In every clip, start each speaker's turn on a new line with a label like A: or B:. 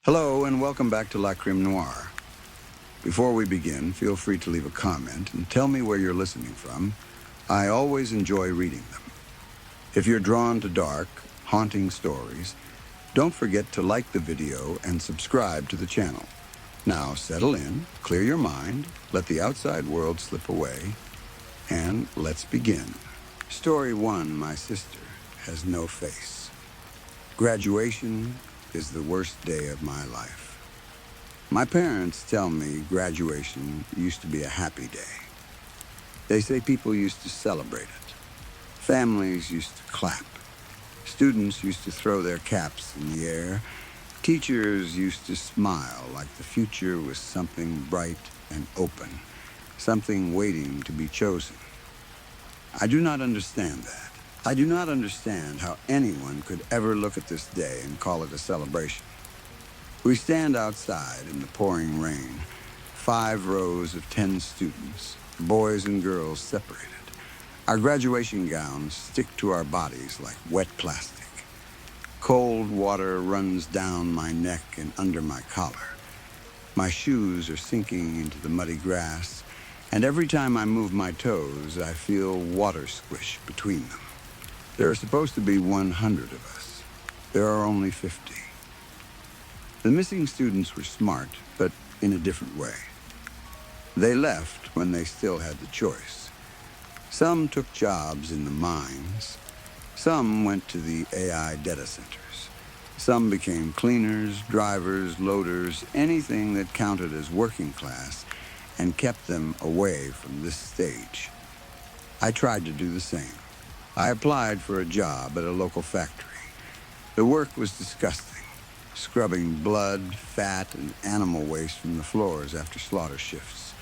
A: Hello and welcome back to La Crime Noire. Before we begin, feel free to leave a comment and tell me where you're listening from. I always enjoy reading them. If you're drawn to dark, haunting stories, don't forget to like the video and subscribe to the channel. Now settle in, clear your mind, let the outside world slip away, and let's begin. Story 1, My Sister Has No Face. Graduation is the worst day of my life. My parents tell me graduation used to be a happy day. They say people used to celebrate it. Families used to clap. Students used to throw their caps in the air. Teachers used to smile like the future was something bright and open, something waiting to be chosen. I do not understand that. I do not understand how anyone could ever look at this day and call it a celebration. We stand outside in the pouring rain, 5 rows of 10 students, boys and girls separated. Our graduation gowns stick to our bodies like wet plastic. Cold water runs down my neck and under my collar. My shoes are sinking into the muddy grass, and every time I move my toes, I feel water squish between them. There are supposed to be 100 of us. There are only 50. The missing students were smart, but in a different way. They left when they still had the choice. Some took jobs in the mines. Some went to the AI data centers. Some became cleaners, drivers, loaders, anything that counted as working class and kept them away from this stage. I tried to do the same. I applied for a job at a local factory. The work was disgusting, scrubbing blood, fat, and animal waste from the floors after slaughter shifts.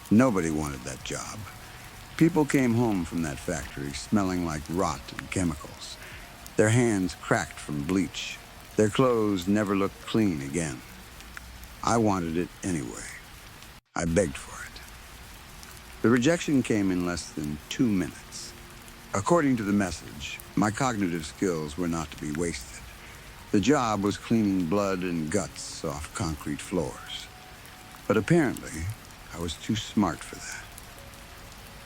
A: Nobody wanted that job. People came home from that factory smelling like rot and chemicals. Their hands cracked from bleach. Their clothes never looked clean again. I wanted it anyway. I begged for it. The rejection came in less than 2 minutes. According to the message, my cognitive skills were not to be wasted. The job was cleaning blood and guts off concrete floors. But apparently, I was too smart for that.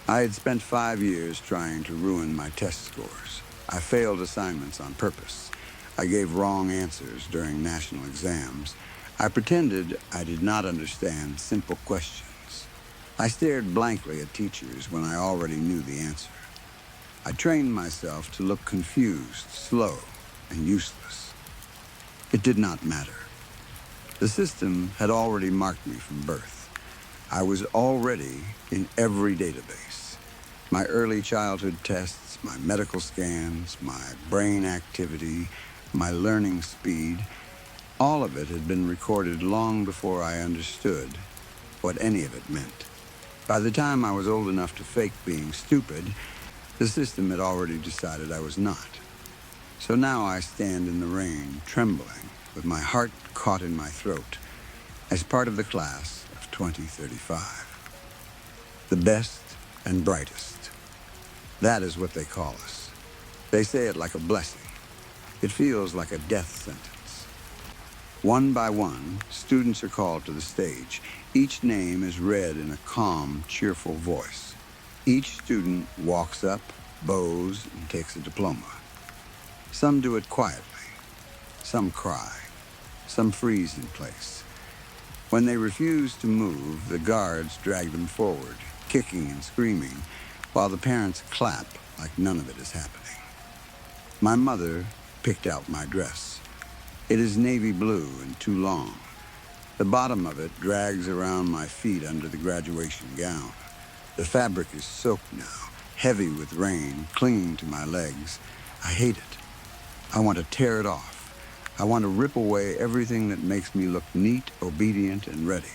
A: I had spent 5 years trying to ruin my test scores. I failed assignments on purpose. I gave wrong answers during national exams. I pretended I did not understand simple questions. I stared blankly at teachers when I already knew the answer. I trained myself to look confused, slow, and useless. It did not matter. The system had already marked me from birth. I was already in every database. My early childhood tests, my medical scans, my brain activity, my learning speed, all of it had been recorded long before I understood what any of it meant. By the time I was old enough to fake being stupid, the system had already decided I was not. So now I stand in the rain, trembling, with my heart caught in my throat, as part of the class of 2035. The best and brightest. That is what they call us. They say it like a blessing. It feels like a death sentence. One by one, students are called to the stage. Each name is read in a calm, cheerful voice. Each student walks up, bows, and takes a diploma. Some do it quietly. Some cry. Some freeze in place. When they refuse to move, the guards drag them forward, kicking and screaming, while the parents clap like none of it is happening. My mother picked out my dress. It is navy blue and too long. The bottom of it drags around my feet under the graduation gown. The fabric is soaked now, heavy with rain, clinging to my legs. I hate it. I want to tear it off. I want to rip away everything that makes me look neat, obedient, and ready.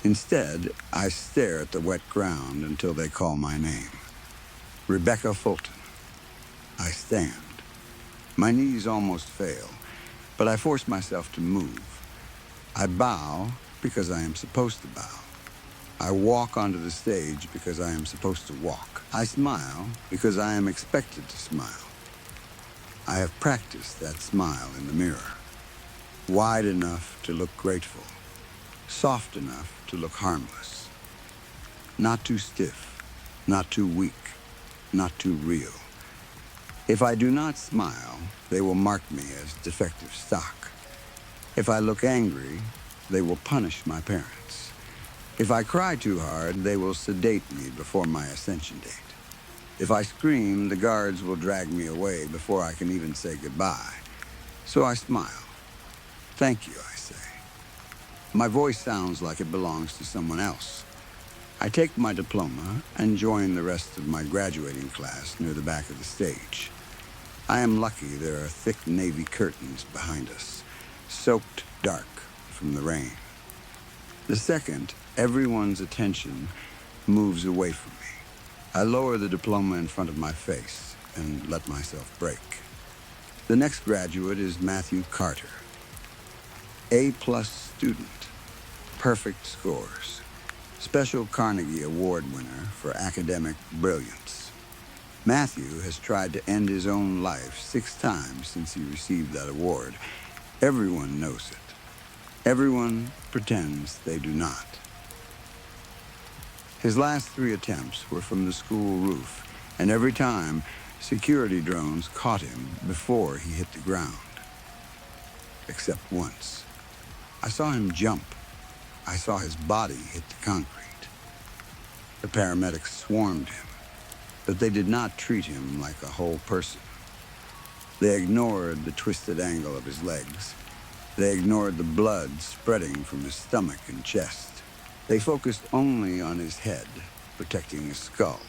A: Instead, I stare at the wet ground until they call my name. Rebecca Fulton. I stand. My knees almost fail, but I force myself to move. I bow because I am supposed to bow. I walk onto the stage because I am supposed to walk. I smile because I am expected to smile. I have practiced that smile in the mirror. Wide enough to look grateful, soft enough to look harmless. Not too stiff, not too weak, not too real. If I do not smile, they will mark me as defective stock. If I look angry, they will punish my parents. If I cry too hard, they will sedate me before my ascension date. If I scream, the guards will drag me away before I can even say goodbye. So I smile. Thank you, I say. My voice sounds like it belongs to someone else. I take my diploma and join the rest of my graduating class near the back of the stage. I am lucky there are thick navy curtains behind us, soaked dark from the rain. The second everyone's attention moves away from me, I lower the diploma in front of my face and let myself break. The next graduate is Matthew Carter. A-plus student, perfect scores, special Carnegie Award winner for academic brilliance. Matthew has tried to end his own life 6 times since he received that award. Everyone knows it. Everyone pretends they do not. His last 3 attempts were from the school roof, and every time, security drones caught him before he hit the ground. Except once. I saw him jump. I saw his body hit the concrete. The paramedics swarmed him, but they did not treat him like a whole person. They ignored the twisted angle of his legs. They ignored the blood spreading from his stomach and chest. They focused only on his head, protecting his skull,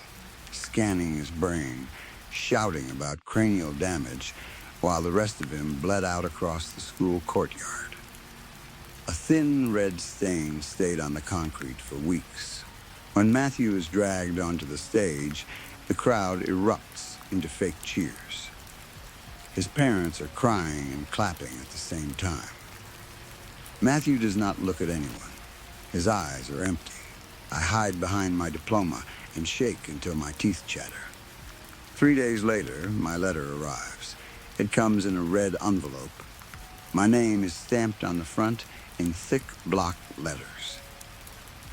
A: scanning his brain, shouting about cranial damage, while the rest of him bled out across the school courtyard. A thin red stain stayed on the concrete for weeks. When Matthew is dragged onto the stage, the crowd erupts into fake cheers. His parents are crying and clapping at the same time. Matthew does not look at anyone. His eyes are empty. I hide behind my diploma and shake until my teeth chatter. 3 days later, my letter arrives. It comes in a red envelope. My name is stamped on the front in thick block letters.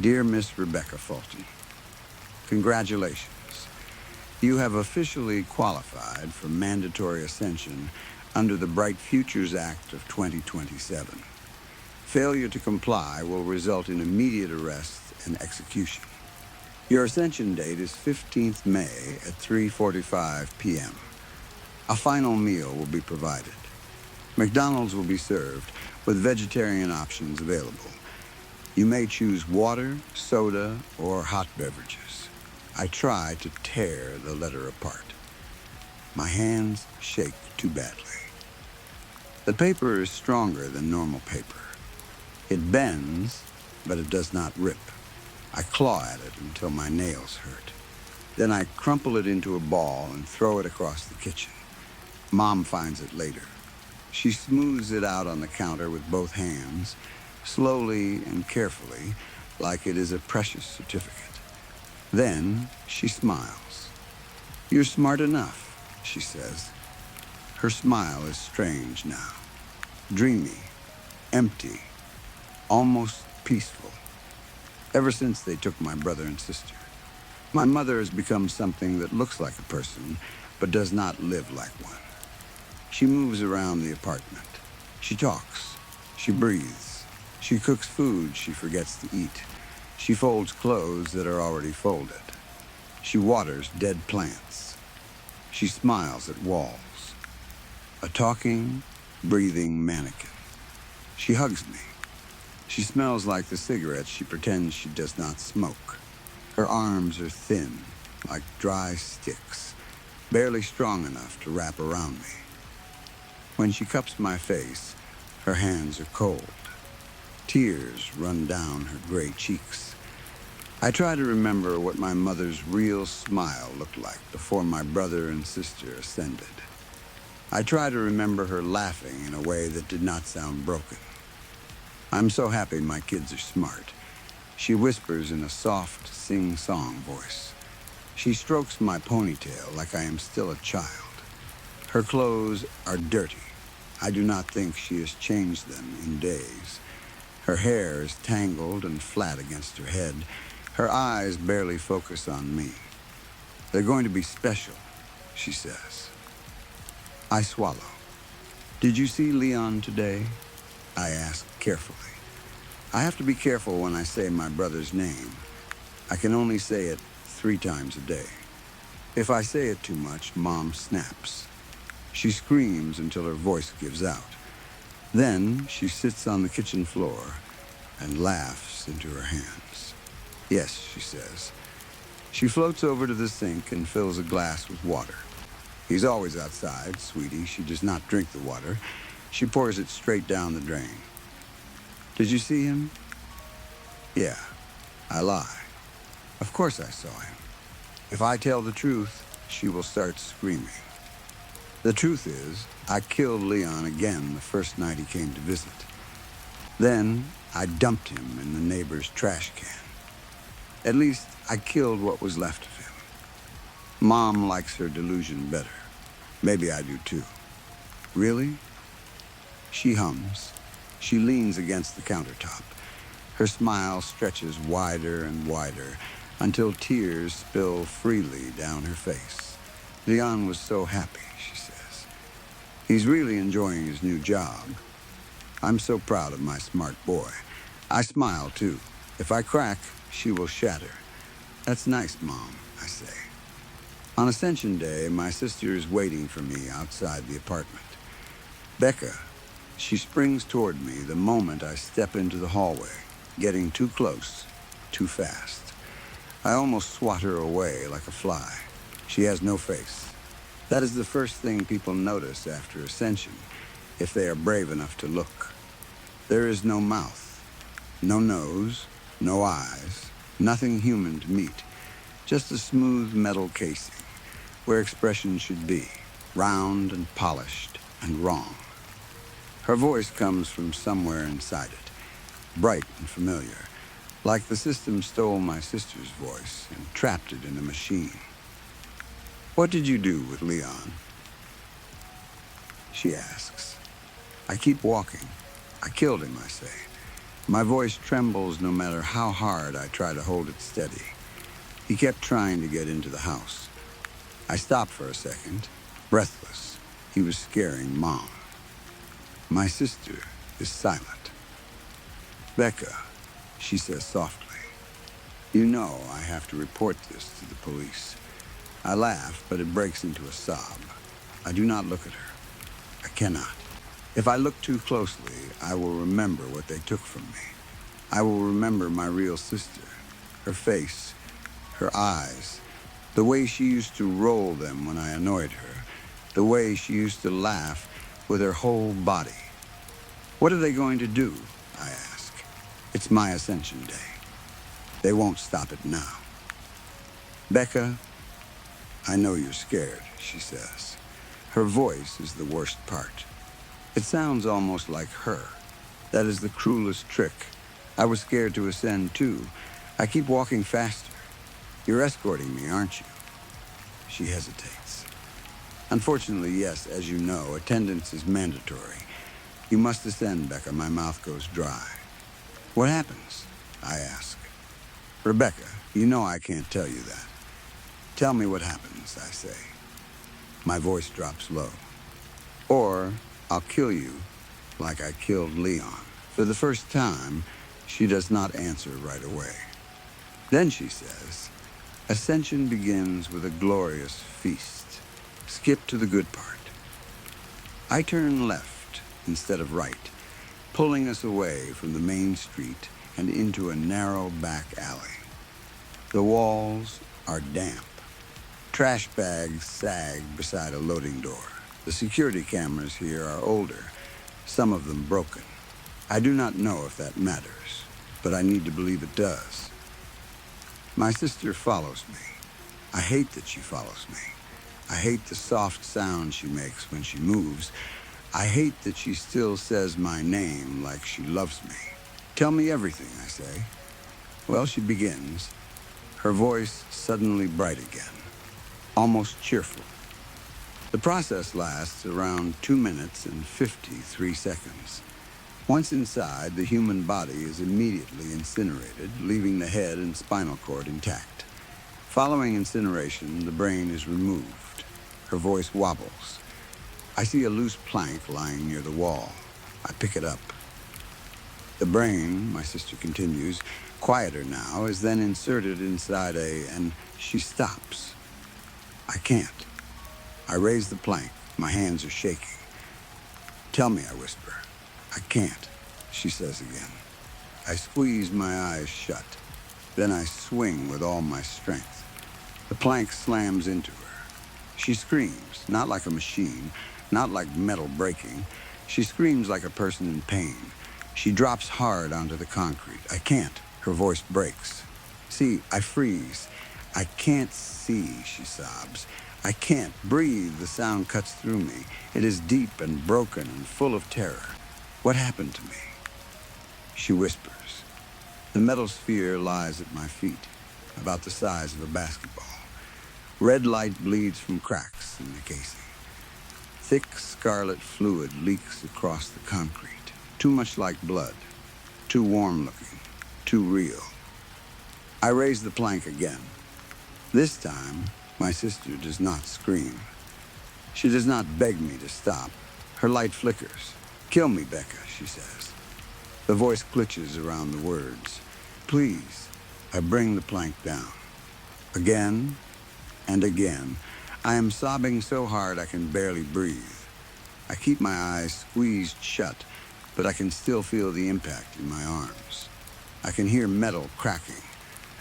A: Dear Miss Rebecca Fulton, congratulations. You have officially qualified for mandatory ascension under the Bright Futures Act of 2027. Failure to comply will result in immediate arrest and execution. Your ascension date is 15th May at 3:45 p.m. A final meal will be provided. McDonald's will be served with vegetarian options available. You may choose water, soda, or hot beverages. I try to tear the letter apart. My hands shake too badly. The paper is stronger than normal paper. It bends, but it does not rip. I claw at it until my nails hurt. Then I crumple it into a ball and throw it across the kitchen. Mom finds it later. She smooths it out on the counter with both hands, slowly and carefully, like it is a precious certificate. Then she smiles. You're smart enough, she says. Her smile is strange now. Dreamy, empty, almost peaceful. Ever since they took my brother and sister, my mother has become something that looks like a person, but does not live like one. She moves around the apartment. She talks. She breathes. She cooks food she forgets to eat. She folds clothes that are already folded. She waters dead plants. She smiles at walls. A talking, breathing mannequin. She hugs me. She smells like the cigarettes she pretends she does not smoke. Her arms are thin, like dry sticks, barely strong enough to wrap around me. When she cups my face, her hands are cold. Tears run down her gray cheeks. I try to remember what my mother's real smile looked like before my brother and sister ascended. I try to remember her laughing in a way that did not sound broken. I'm so happy my kids are smart. She whispers in a soft, sing-song voice. She strokes my ponytail like I am still a child. Her clothes are dirty. I do not think she has changed them in days. Her hair is tangled and flat against her head. Her eyes barely focus on me. They're going to be special, she says. I swallow. Did you see Leon today? I ask carefully. I have to be careful when I say my brother's name. I can only say it 3 times a day. If I say it too much, Mom snaps. She screams until her voice gives out. Then she sits on the kitchen floor and laughs into her hands. Yes, she says. She floats over to the sink and fills a glass with water. He's always outside, sweetie. She does not drink the water. She pours it straight down the drain. Did you see him? Yeah, I lie. Of course I saw him. If I tell the truth, she will start screaming. The truth is, I killed Leon again the first night he came to visit. Then, I dumped him in the neighbor's trash can. At least, I killed what was left of him. Mom likes her delusion better. Maybe I do too. Really? She hums. She leans against the countertop. Her smile stretches wider and wider until tears spill freely down her face. Leon was so happy, she says. He's really enjoying his new job. I'm so proud of my smart boy. I smile too. If I crack, she will shatter. That's nice, Mom, I say. On Ascension Day, my sister is waiting for me outside the apartment. Becca, she springs toward me the moment I step into the hallway, getting too close, too fast. I almost swat her away like a fly. She has no face. That is the first thing people notice after Ascension, if they are brave enough to look. There is no mouth, no nose, no eyes, nothing human to meet, just a smooth metal casing, where expression should be, round and polished and wrong. Her voice comes from somewhere inside it, bright and familiar, like the system stole my sister's voice and trapped it in a machine. What did you do with Leon? She asks. I keep walking. I killed him, I say. My voice trembles no matter how hard I try to hold it steady. He kept trying to get into the house. I stopped for a second, breathless. He was scaring Mom. My sister is silent. Becca, she says softly, you know I have to report this to the police. I laugh, but it breaks into a sob. I do not look at her. I cannot. If I look too closely, I will remember what they took from me. I will remember my real sister, her face, her eyes, the way she used to roll them when I annoyed her, the way she used to laugh with her whole body. What are they going to do? I ask. It's my Ascension Day. They won't stop it now. Becca, I know you're scared, she says. Her voice is the worst part. It sounds almost like her. That is the cruelest trick. I was scared to ascend too. I keep walking faster. You're escorting me, aren't you? She hesitates. Unfortunately, yes, as you know, attendance is mandatory. You must ascend, Becca. My mouth goes dry. What happens? I ask. Rebecca, you know I can't tell you that. Tell me what happens, I say. My voice drops low. Or I'll kill you like I killed Leon. For the first time, she does not answer right away. Then she says, Ascension begins with a glorious feast. Skip to the good part. I turn left instead of right, pulling us away from the main street and into a narrow back alley. The walls are damp. Trash bags sag beside a loading door. The security cameras here are older, some of them broken. I do not know if that matters, but I need to believe it does. My sister follows me. I hate that she follows me. I hate the soft sound she makes when she moves. I hate that she still says my name like she loves me. Tell me everything, I say. Well, she begins, her voice suddenly bright again, almost cheerful. The process lasts around 2 minutes and 53 seconds. Once inside, the human body is immediately incinerated, leaving the head and spinal cord intact. Following incineration, the brain is removed. Her voice wobbles. I see a loose plank lying near the wall. I pick it up. The brain, my sister continues, quieter now, is then inserted inside and she stops. I can't. I raise the plank. My hands are shaking. Tell me, I whisper. I can't, she says again. I squeeze my eyes shut. Then I swing with all my strength. The plank slams into her. She screams, not like a machine, not like metal breaking. She screams like a person in pain. She drops hard onto the concrete. I can't. Her voice breaks. See, I freeze. I can't see, she sobs. I can't breathe. The sound cuts through me. It is deep and broken and full of terror. What happened to me? She whispers. The metal sphere lies at my feet, about the size of a basketball. Red light bleeds from cracks in the casing. Thick scarlet fluid leaks across the concrete, too much like blood, too warm-looking, too real. I raise the plank again. This time, my sister does not scream. She does not beg me to stop. Her light flickers. Kill me, Becca, she says. The voice glitches around the words. Please. I bring the plank down. Again and again. I am sobbing so hard I can barely breathe. I keep my eyes squeezed shut, but I can still feel the impact in my arms. I can hear metal cracking.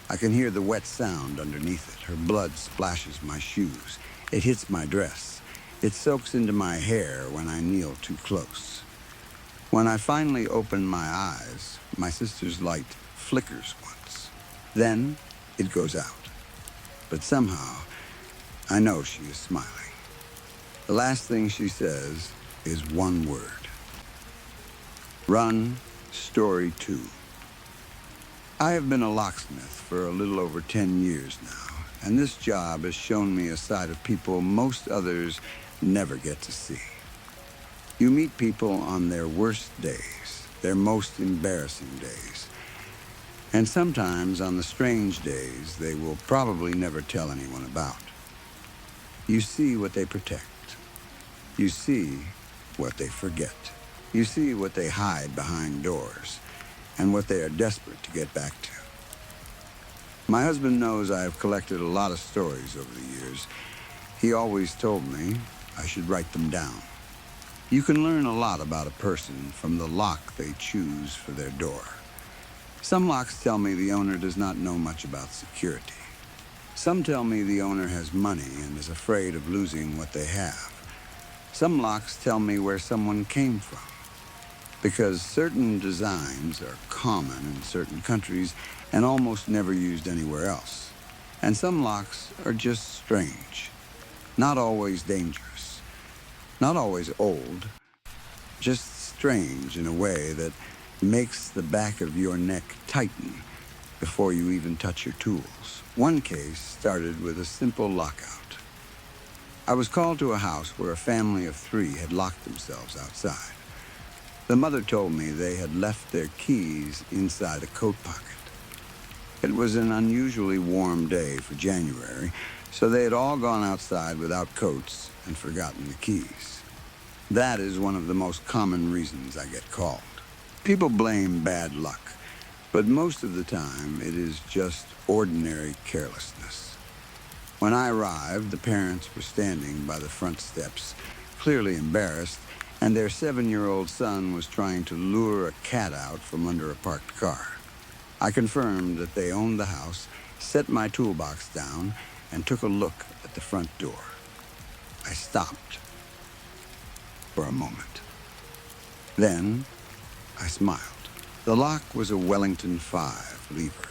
A: I can hear the wet sound underneath it. Her blood splashes my shoes. It hits my dress. It soaks into my hair when I kneel too close. When I finally open my eyes, my sister's light flickers once. Then it goes out. But somehow, I know she is smiling. The last thing she says is one word. Run, story 2. I have been a locksmith for a little over 10 years now, and this job has shown me a side of people most others never get to see. You meet people on their worst days, their most embarrassing days, and sometimes on the strange days they will probably never tell anyone about. You see what they protect. You see what they forget. You see what they hide behind doors and what they are desperate to get back to. My husband knows I have collected a lot of stories over the years. He always told me I should write them down. You can learn a lot about a person from the lock they choose for their door. Some locks tell me the owner does not know much about security. Some tell me the owner has money and is afraid of losing what they have. Some locks tell me where someone came from, because certain designs are common in certain countries and almost never used anywhere else. And some locks are just strange, not always dangerous, not always old, just strange in a way that makes the back of your neck tighten before you even touch your tools. One case started with a simple lockout. I was called to a house where a family of 3 had locked themselves outside. The mother told me they had left their keys inside a coat pocket. It was an unusually warm day for January, so they had all gone outside without coats and forgotten the keys. That is one of the most common reasons I get called. People blame bad luck, but most of the time it is just ordinary carelessness. When I arrived, the parents were standing by the front steps, clearly embarrassed, and their 7-year-old son was trying to lure a cat out from under a parked car. I confirmed that they owned the house, set my toolbox down, and took a look at the front door. I stopped for a moment. Then I smiled. The lock was a Wellington 5 lever,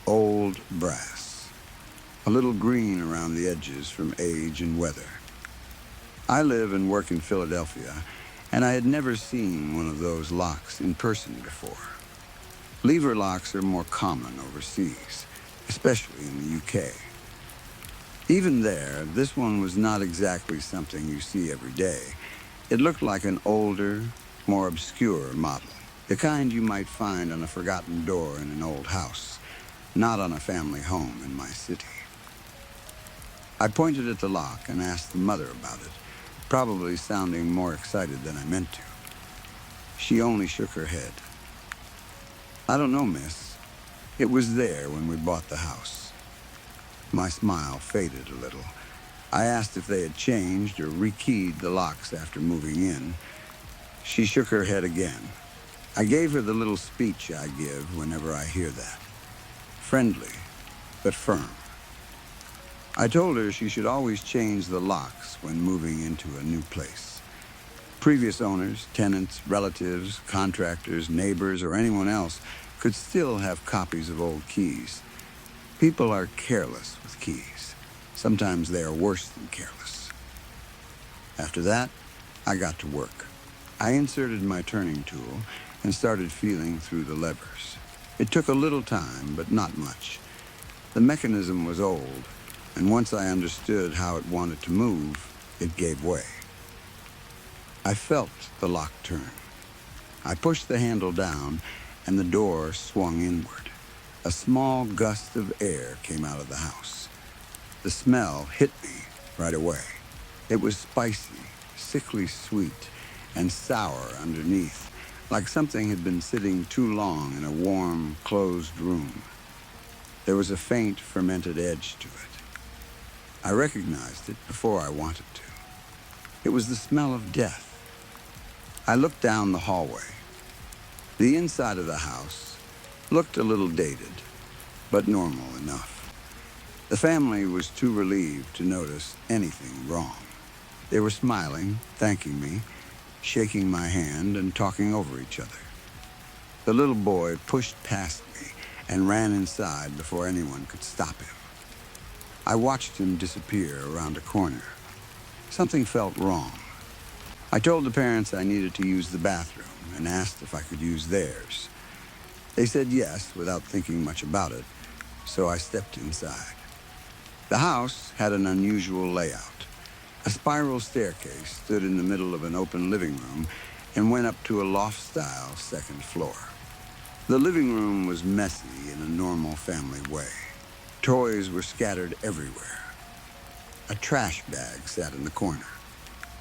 A: old brass, a little green around the edges from age and weather. I live and work in Philadelphia, and I had never seen one of those locks in person before. Lever locks are more common overseas, especially in the UK. Even there, this one was not exactly something you see every day. It looked like an older, more obscure model, the kind you might find on a forgotten door in an old house, not on a family home in my city. I pointed at the lock and asked the mother about it, probably sounding more excited than I meant to. She only shook her head. "I don't know, miss. It was there when we bought the house." My smile faded a little. I asked if they had changed or rekeyed the locks after moving in. She shook her head again. I gave her the little speech I give whenever I hear that. Friendly, but firm. I told her she should always change the locks when moving into a new place. Previous owners, tenants, relatives, contractors, neighbors, or anyone else could still have copies of old keys. People are careless with keys. Sometimes they are worse than careless. After that, I got to work. I inserted my turning tool and started feeling through the levers. It took a little time, but not much. The mechanism was old, and once I understood how it wanted to move, it gave way. I felt the lock turn. I pushed the handle down, and the door swung inward. A small gust of air came out of the house. The smell hit me right away. It was spicy, sickly sweet, and sour underneath, like something had been sitting too long in a warm, closed room. There was a faint, fermented edge to it. I recognized it before I wanted to. It was the smell of death. I looked down the hallway. The inside of the house looked a little dated, but normal enough. The family was too relieved to notice anything wrong. They were smiling, thanking me, shaking my hand, and talking over each other. The little boy pushed past me and ran inside before anyone could stop him. I watched him disappear around a corner. Something felt wrong. I told the parents I needed to use the bathroom and asked if I could use theirs. They said yes without thinking much about it, so I stepped inside. The house had an unusual layout. A spiral staircase stood in the middle of an open living room and went up to a loft-style second floor. The living room was messy in a normal family way. Toys were scattered everywhere. A trash bag sat in the corner.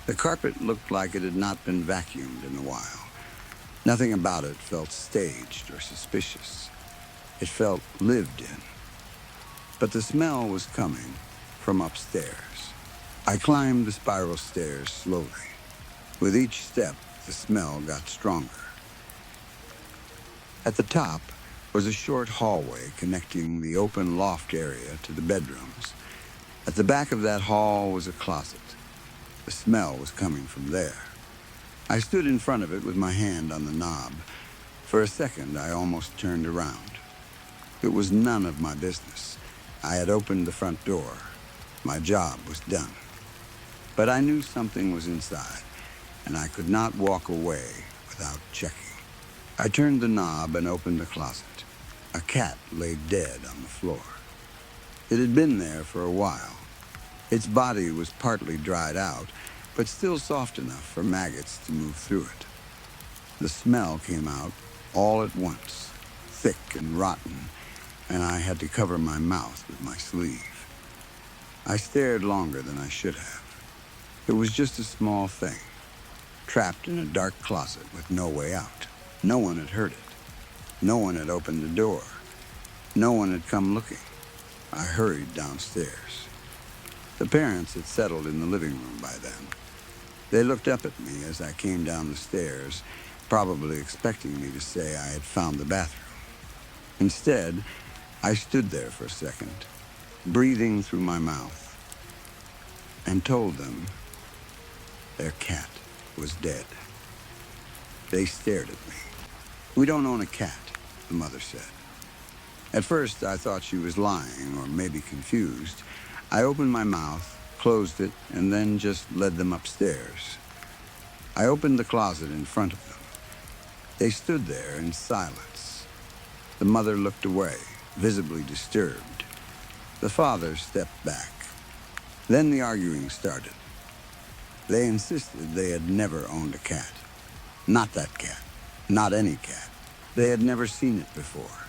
A: The carpet looked like it had not been vacuumed in a while. Nothing about it felt staged or suspicious. It felt lived in. But the smell was coming from upstairs. I climbed the spiral stairs slowly. With each step, the smell got stronger. At the top was a short hallway connecting the open loft area to the bedrooms. At the back of that hall was a closet. The smell was coming from there. I stood in front of it with my hand on the knob. For a second, I almost turned around. It was none of my business. I had opened the front door. My job was done. But I knew something was inside, and I could not walk away without checking. I turned the knob and opened the closet. A cat lay dead on the floor. It had been there for a while. Its body was partly dried out, but still soft enough for maggots to move through it. The smell came out all at once, thick and rotten, and I had to cover my mouth with my sleeve. I stared longer than I should have. It was just a small thing, trapped in a dark closet with no way out. No one had heard it. No one had opened the door. No one had come looking. I hurried downstairs. The parents had settled in the living room by then. They looked up at me as I came down the stairs, probably expecting me to say I had found the bathroom. Instead, I stood there for a second, breathing through my mouth, and told them their cat was dead. They stared at me. "We don't own a cat," the mother said. At first, I thought she was lying or maybe confused. I opened my mouth, closed it, and then just led them upstairs. I opened the closet in front of them. They stood there in silence. The mother looked away, visibly disturbed. The father stepped back. Then the arguing started. They insisted they had never owned a cat. Not that cat. Not any cat. They had never seen it before.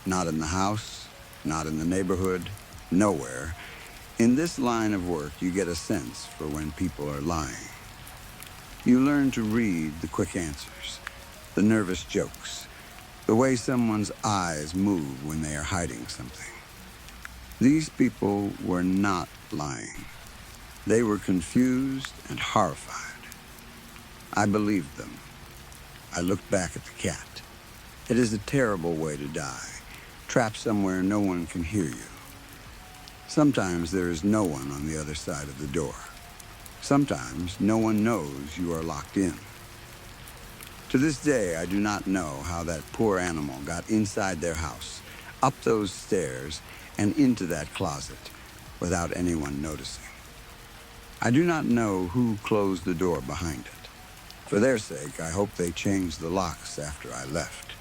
A: Not in the house, not in the neighborhood, nowhere. In this line of work, you get a sense for when people are lying. You learn to read the quick answers, the nervous jokes, the way someone's eyes move when they are hiding something. These people were not lying. They were confused and horrified. I believed them. I looked back at the cat. It is a terrible way to die, trapped somewhere no one can hear you. Sometimes there is no one on the other side of the door. Sometimes no one knows you are locked in. To this day, I do not know how that poor animal got inside their house, up those stairs, and into that closet without anyone noticing. I do not know who closed the door behind it. For their sake, I hope they changed the locks after I left.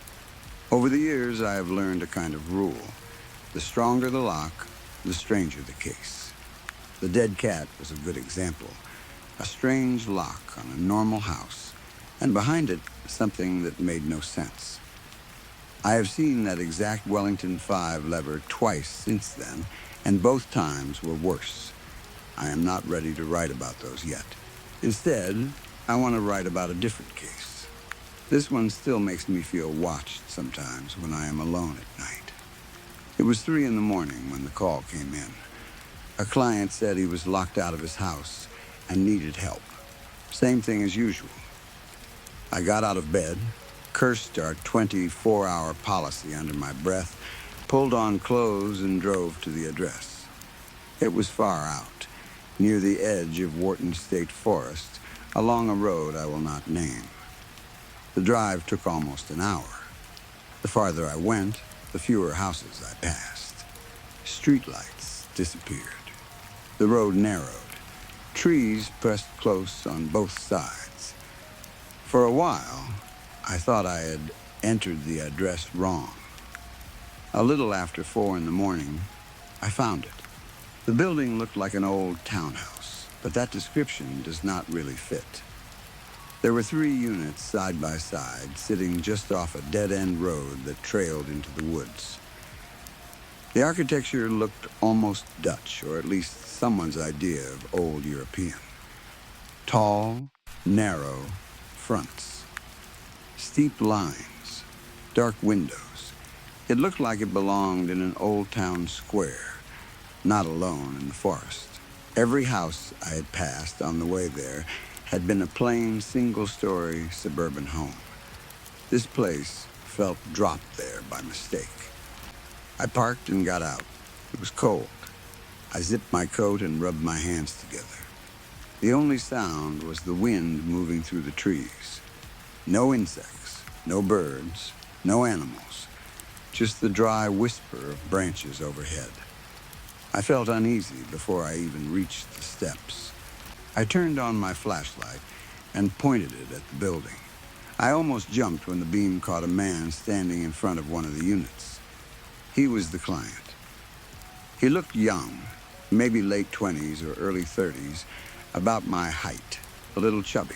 A: Over the years, I have learned a kind of rule. The stronger the lock, the stranger the case. The dead cat was a good example. A strange lock on a normal house, and behind it, something that made no sense. I have seen that exact Wellington 5 lever twice since then, and both times were worse. I am not ready to write about those yet. Instead, I want to write about a different case. This one still makes me feel watched sometimes when I am alone at night. It was 3 in the morning when the call came in. A client said he was locked out of his house and needed help. Same thing as usual. I got out of bed, cursed our 24-hour policy under my breath, pulled on clothes, and drove to the address. It was far out, near the edge of Wharton State Forest, along a road I will not name. The drive took almost an hour. The farther I went, the fewer houses I passed. Streetlights disappeared. The road narrowed. Trees pressed close on both sides. For a while, I thought I had entered the address wrong. A little after 4 in the morning, I found it. The building looked like an old townhouse, but that description does not really fit. There were 3 units side by side, sitting just off a dead-end road that trailed into the woods. The architecture looked almost Dutch, or at least someone's idea of old European. Tall, narrow fronts, steep lines, dark windows. It looked like it belonged in an old town square, not alone in the forest. Every house I had passed on the way there had been a plain, single-story suburban home. This place felt dropped there by mistake. I parked and got out. It was cold. I zipped my coat and rubbed my hands together. The only sound was the wind moving through the trees. No insects, no birds, no animals, just the dry whisper of branches overhead. I felt uneasy before I even reached the steps. I turned on my flashlight and pointed it at the building. I almost jumped when the beam caught a man standing in front of one of the units. He was the client. He looked young, maybe late 20s or early 30s, about my height, a little chubby,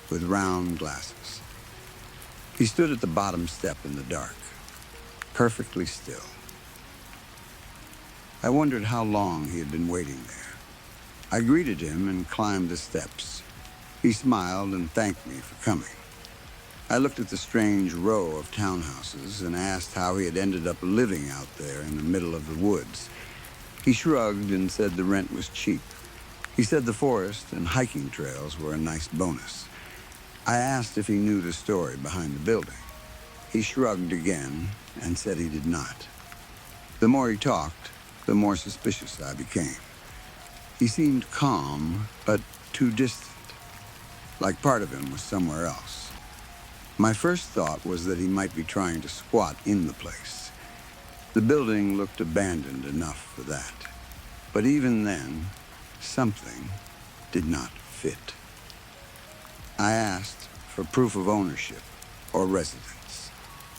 A: with round glasses. He stood at the bottom step in the dark, perfectly still. I wondered how long he had been waiting there. I greeted him and climbed the steps. He smiled and thanked me for coming. I looked at the strange row of townhouses and asked how he had ended up living out there in the middle of the woods. He shrugged and said the rent was cheap. He said the forest and hiking trails were a nice bonus. I asked if he knew the story behind the building. He shrugged again and said he did not. The more he talked, the more suspicious I became. He seemed calm, but too distant, like part of him was somewhere else. My first thought was that he might be trying to squat in the place. The building looked abandoned enough for that. But even then, something did not fit. I asked for proof of ownership or residence.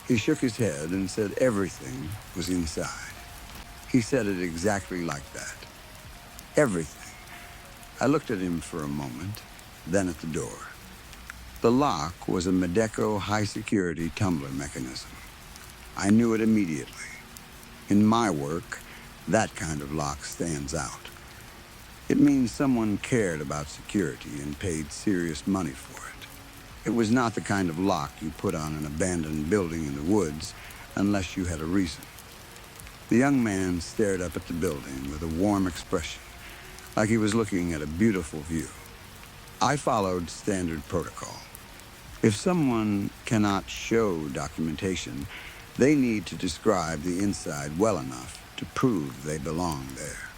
A: He shook his head and said everything was inside. He said it exactly like that. Everything. I looked at him for a moment, then at the door. The lock was a Medeco high-security tumbler mechanism. I knew it immediately. In my work, that kind of lock stands out. It means someone cared about security and paid serious money for it. It was not the kind of lock you put on an abandoned building in the woods unless you had a reason. The young man stared up at the building with a warm expression, like he was looking at a beautiful view. I followed standard protocol. If someone cannot show documentation, they need to describe the inside well enough to prove they belong there.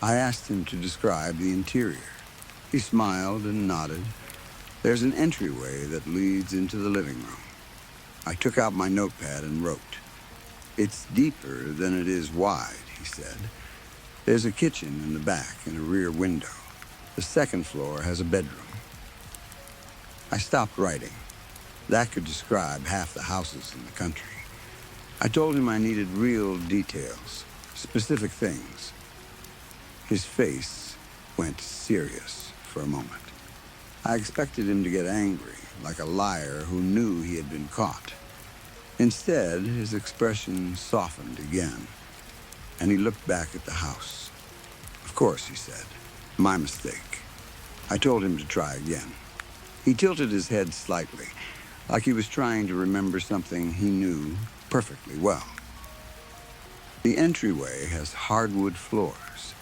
A: I asked him to describe the interior. He smiled and nodded. There's an entryway that leads into the living room. I took out my notepad and wrote. It's deeper than it is wide, he said. There's a kitchen in the back and a rear window. The second floor has a bedroom. I stopped writing. That could describe half the houses in the country. I told him I needed real details, specific things. His face went serious for a moment. I expected him to get angry, like a liar who knew he had been caught. Instead, his expression softened again, and he looked back at the house. Of course, he said. My mistake. I told him to try again. He tilted his head slightly, like he was trying to remember something he knew perfectly well. The entryway has hardwood floors.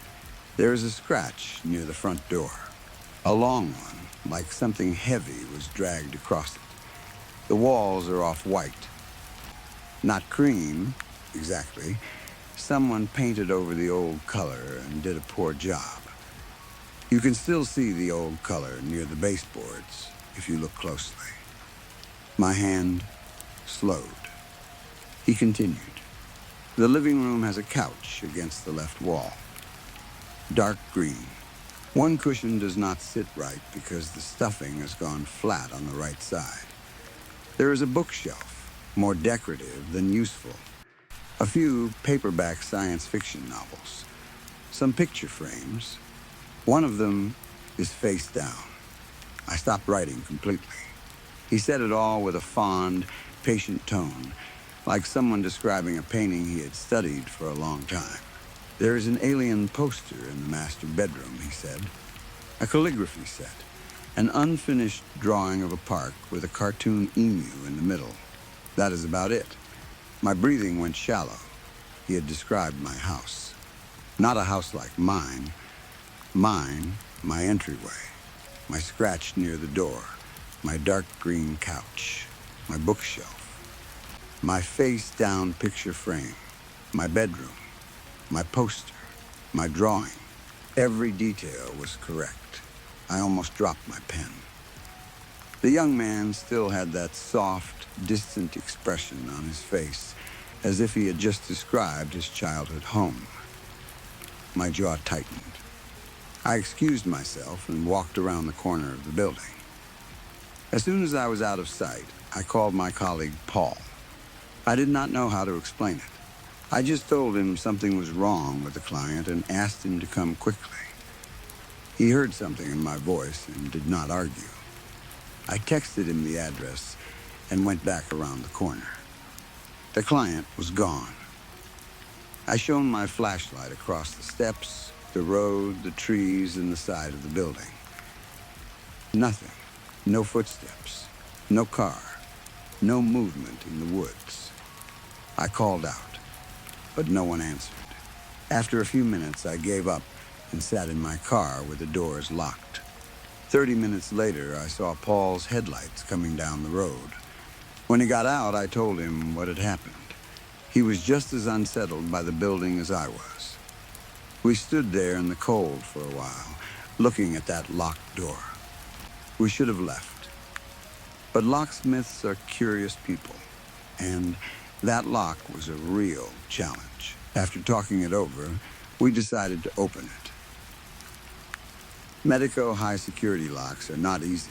A: There is a scratch near the front door. A long one, like something heavy was dragged across it. The walls are off-white. Not cream, exactly. Someone painted over the old color and did a poor job. You can still see the old color near the baseboards if you look closely. My hand slowed. He continued. The living room has a couch against the left wall. Dark green. One cushion does not sit right because the stuffing has gone flat on the right side. There is a bookshelf, more decorative than useful. A few paperback science fiction novels. Some picture frames. One of them is face down. I stopped writing completely. He said it all with a fond, patient tone, like someone describing a painting he had studied for a long time. There is an alien poster in the master bedroom, he said. A calligraphy set. An unfinished drawing of a park with a cartoon emu in the middle. That is about it. My breathing went shallow. He had described my house. Not a house like mine. Mine, my entryway. My scratch near the door. My dark green couch. My bookshelf. My face-down picture frame. My bedroom. My poster. My drawing. Every detail was correct. I almost dropped my pen. The young man still had that soft, distant expression on his face, as if he had just described his childhood home. My jaw tightened. I excused myself and walked around the corner of the building. As soon as I was out of sight, I called my colleague Paul. I did not know how to explain it. I just told him something was wrong with the client and asked him to come quickly. He heard something in my voice and did not argue. I texted him the address and went back around the corner. The client was gone. I shone my flashlight across the steps, the road, the trees, and the side of the building. Nothing. No footsteps. No car. No movement in the woods. I called out, but no one answered. After a few minutes, I gave up and sat in my car with the doors locked. 30 minutes later, I saw Paul's headlights coming down the road. When he got out, I told him what had happened. He was just as unsettled by the building as I was. We stood there in the cold for a while, looking at that locked door. We should have left. But locksmiths are curious people, and that lock was a real challenge. After talking it over, we decided to open it. Medeco high-security locks are not easy.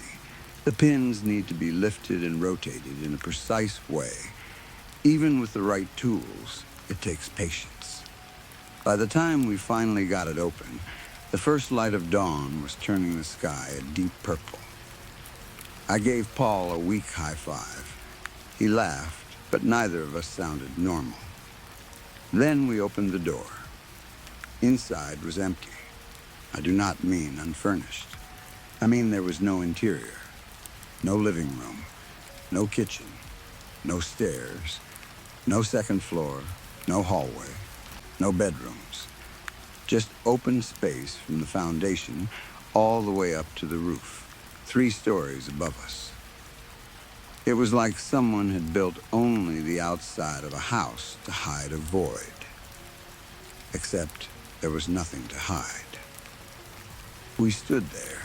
A: The pins need to be lifted and rotated in a precise way. Even with the right tools, it takes patience. By the time we finally got it open, The first light of dawn was turning the sky a deep purple. I gave Paul a weak high five. He laughed, but neither of us sounded normal. Then we opened the door. Inside was empty. I do not mean unfurnished. I mean there was no interior, no living room, no kitchen, no stairs, no second floor, no hallway, no bedrooms. Just open space from the foundation all the way up to the roof, 3 stories above us. It was like someone had built only the outside of a house to hide a void. Except there was nothing to hide. We stood there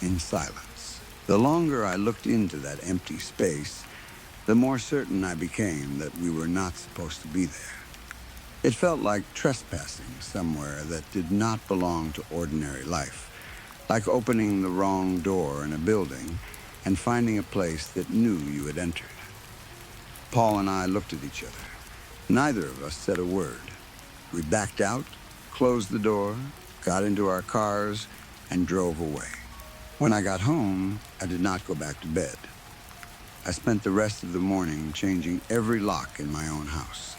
A: in silence. The longer I looked into that empty space, the more certain I became that we were not supposed to be there. It felt like trespassing somewhere that did not belong to ordinary life, like opening the wrong door in a building and finding a place that knew you had entered. Paul and I looked at each other. Neither of us said a word. We backed out, closed the door, got into our cars, and drove away. When I got home, I did not go back to bed. I spent the rest of the morning changing every lock in my own house.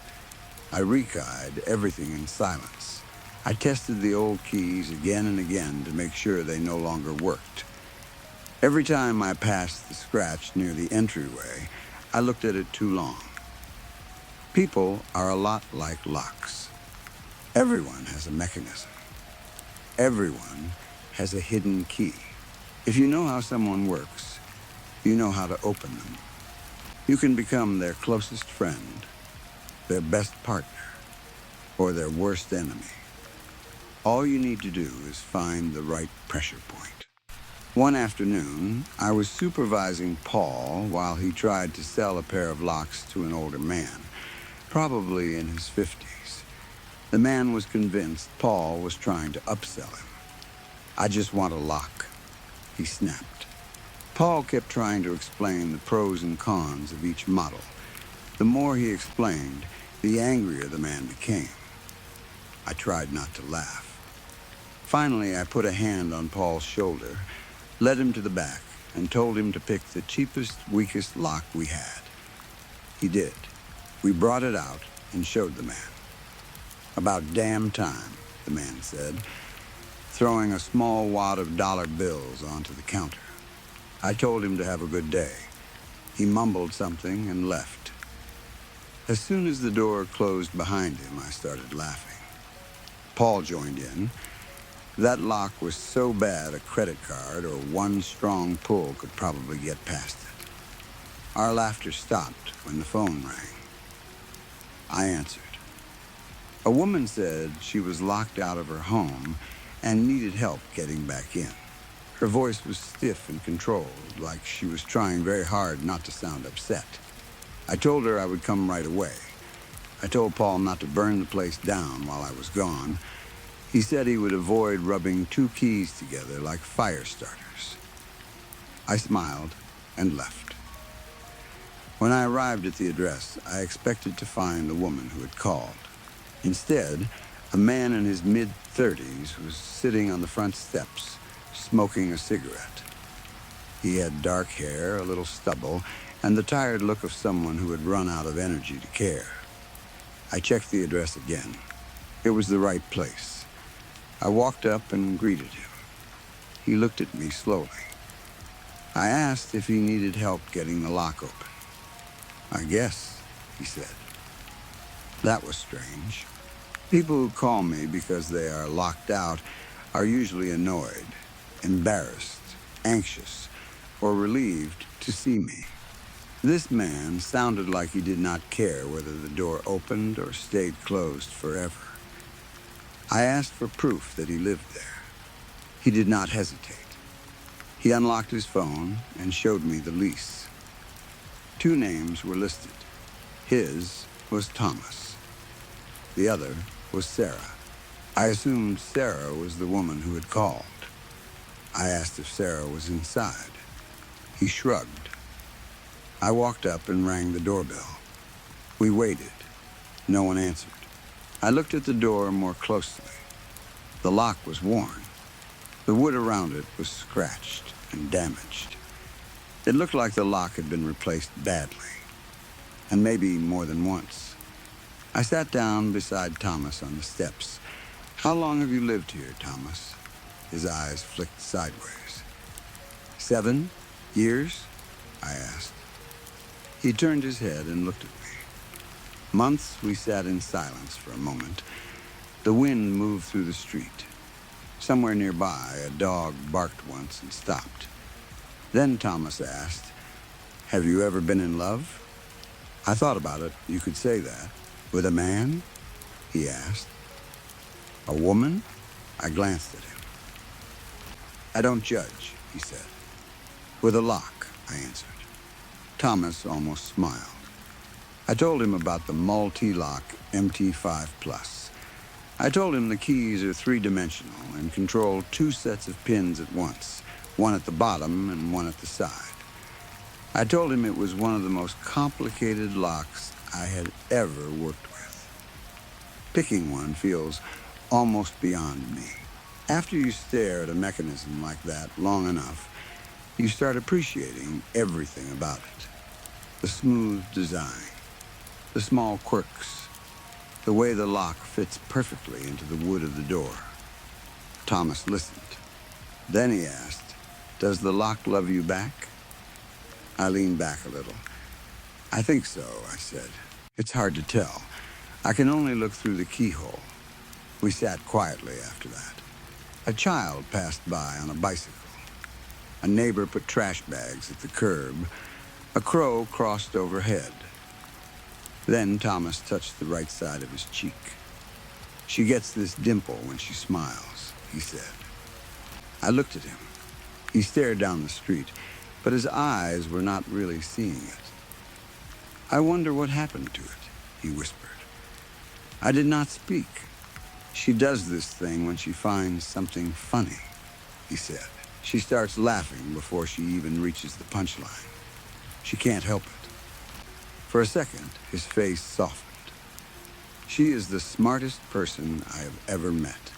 A: I rekeyed everything in silence. I tested the old keys again and again to make sure they no longer worked. Every time I passed the scratch near the entryway, I looked at it too long. People are a lot like locks. Everyone has a mechanism. Everyone has a hidden key. If you know how someone works, you know how to open them. You can become their closest friend, their best partner, or their worst enemy. All you need to do is find the right pressure point. One afternoon, I was supervising Paul while he tried to sell a pair of locks to an older man, probably in his 50s. The man was convinced Paul was trying to upsell him. "I just want a lock," he snapped. Paul kept trying to explain the pros and cons of each model. The more he explained, the angrier the man became. I tried not to laugh. Finally, I put a hand on Paul's shoulder, led him to the back, and told him to pick the cheapest, weakest lock we had. He did. We brought it out and showed the man. "About damn time," the man said, throwing a small wad of dollar bills onto the counter. I told him to have a good day. He mumbled something and left. As soon as the door closed behind him, I started laughing. Paul joined in. That lock was so bad a credit card or one strong pull could probably get past it. Our laughter stopped when the phone rang. I answered. A woman said she was locked out of her home and needed help getting back in. Her voice was stiff and controlled, like she was trying very hard not to sound upset. I told her I would come right away. I told Paul not to burn the place down while I was gone. He said he would avoid rubbing 2 keys together like fire starters. I smiled and left. When I arrived at the address, I expected to find the woman who had called. Instead, a man in his mid-30s was sitting on the front steps, smoking a cigarette. He had dark hair, a little stubble, and the tired look of someone who had run out of energy to care. I checked the address again. It was the right place. I walked up and greeted him. He looked at me slowly. I asked if he needed help getting the lock open. "I guess," he said. That was strange. People who call me because they are locked out are usually annoyed, embarrassed, anxious, or relieved to see me. This man sounded like he did not care whether the door opened or stayed closed forever. I asked for proof that he lived there. He did not hesitate. He unlocked his phone and showed me the lease. 2 names were listed. His was Thomas. The other was Sarah. I assumed Sarah was the woman who had called. I asked if Sarah was inside. He shrugged. I walked up and rang the doorbell. We waited. No one answered. I looked at the door more closely. The lock was worn. The wood around it was scratched and damaged. It looked like the lock had been replaced badly, and maybe more than once. I sat down beside Thomas on the steps. "How long have you lived here, Thomas?" His eyes flicked sideways. 7 years? I asked. He turned his head and looked at me. Months we sat in silence for a moment. The wind moved through the street. Somewhere nearby, a dog barked once and stopped. Then Thomas asked, "Have you ever been in love?" I thought about it. You could say that. "With a man?" he asked. "A woman?" I glanced at him. "I don't judge," he said. "With a lock," I answered. Thomas almost smiled. I told him about the multi-lock MT5 Plus. I told him the keys are 3-dimensional and control 2 sets of pins at once, one at the bottom and one at the side. I told him it was one of the most complicated locks I had ever worked with. Picking one feels almost beyond me. After you stare at a mechanism like that long enough, you start appreciating everything about it. The smooth design, the small quirks, the way the lock fits perfectly into the wood of the door. Thomas listened. Then he asked, "Does the lock love you back?" I leaned back a little. "I think so," I said. "It's hard to tell. I can only look through the keyhole." We sat quietly after that. A child passed by on a bicycle. A neighbor put trash bags at the curb. A crow crossed overhead. Then Thomas touched the right side of his cheek. "She gets this dimple when she smiles," he said. I looked at him. He stared down the street, but his eyes were not really seeing it. "I wonder what happened to it," he whispered. I did not speak. "She does this thing when she finds something funny," he said. "She starts laughing before she even reaches the punchline. She can't help it." For a second, his face softened. "She is the smartest person I have ever met.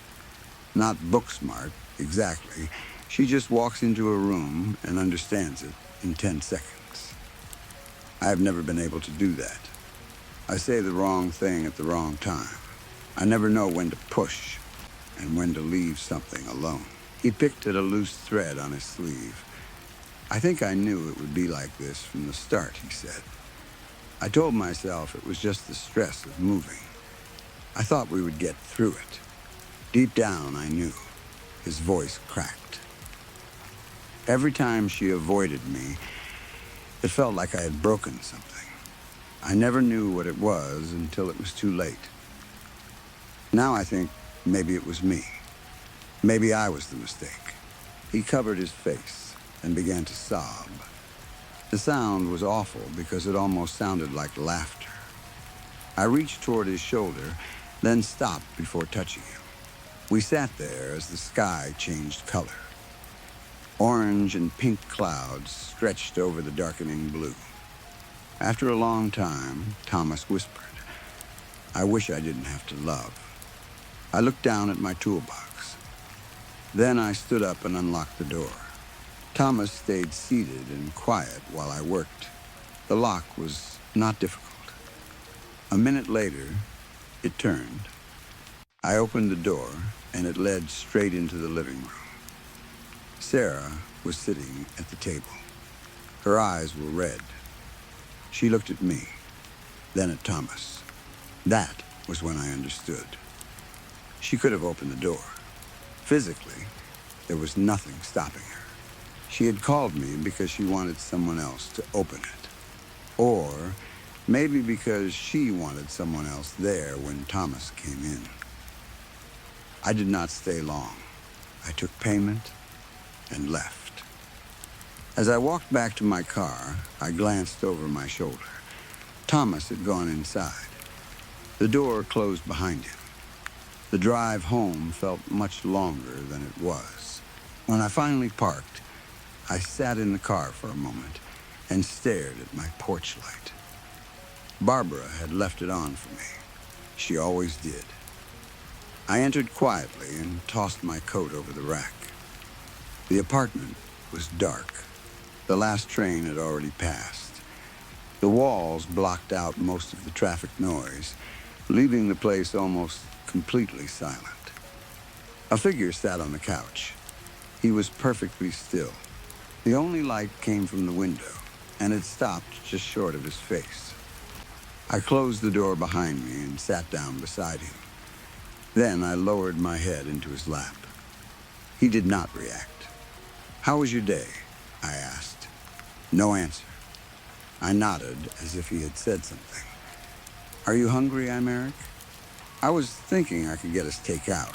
A: Not book smart, exactly. She just walks into a room and understands it in 10 seconds. I have never been able to do that. I say the wrong thing at the wrong time. I never know when to push and when to leave something alone." He picked at a loose thread on his sleeve. "I think I knew it would be like this from the start," he said. I told myself it was just the stress of moving. I thought we would get through it. Deep down, I knew. His voice cracked. Every time she avoided me, it felt like I had broken something. I never knew what it was until it was too late. Now I think maybe it was me. Maybe I was the mistake. He covered his face and began to sob. The sound was awful because it almost sounded like laughter. I reached toward his shoulder, then stopped before touching him. We sat there as the sky changed color. Orange and pink clouds stretched over the darkening blue. After a long time, Thomas whispered, "I wish I didn't have to love." I looked down at my toolbox. Then I stood up and unlocked the door. Thomas stayed seated and quiet while I worked. The lock was not difficult. A minute later, it turned. I opened the door, and it led straight into the living room. Sarah was sitting at the table. Her eyes were red. She looked at me, then at Thomas. That was when I understood. She could have opened the door. Physically, there was nothing stopping her. She had called me because she wanted someone else to open it. Or maybe because she wanted someone else there when Thomas came in. I did not stay long. I took payment and left. As I walked back to my car, I glanced over my shoulder. Thomas had gone inside. The door closed behind him. The drive home felt much longer than it was. When I finally parked, I sat in the car for a moment and stared at my porch light. Barbara had left it on for me. She always did. I entered quietly and tossed my coat over the rack. The apartment was dark. The last train had already passed. The walls blocked out most of the traffic noise, leaving the place almost completely silent. A figure sat on the couch. He was perfectly still. The only light came from the window, and it stopped just short of his face. I closed the door behind me and sat down beside him. Then I lowered my head into his lap. He did not react. "How was your day?" I asked. No answer. I nodded as if he had said something. "Are you hungry, Imeric? I was thinking I could get us takeout.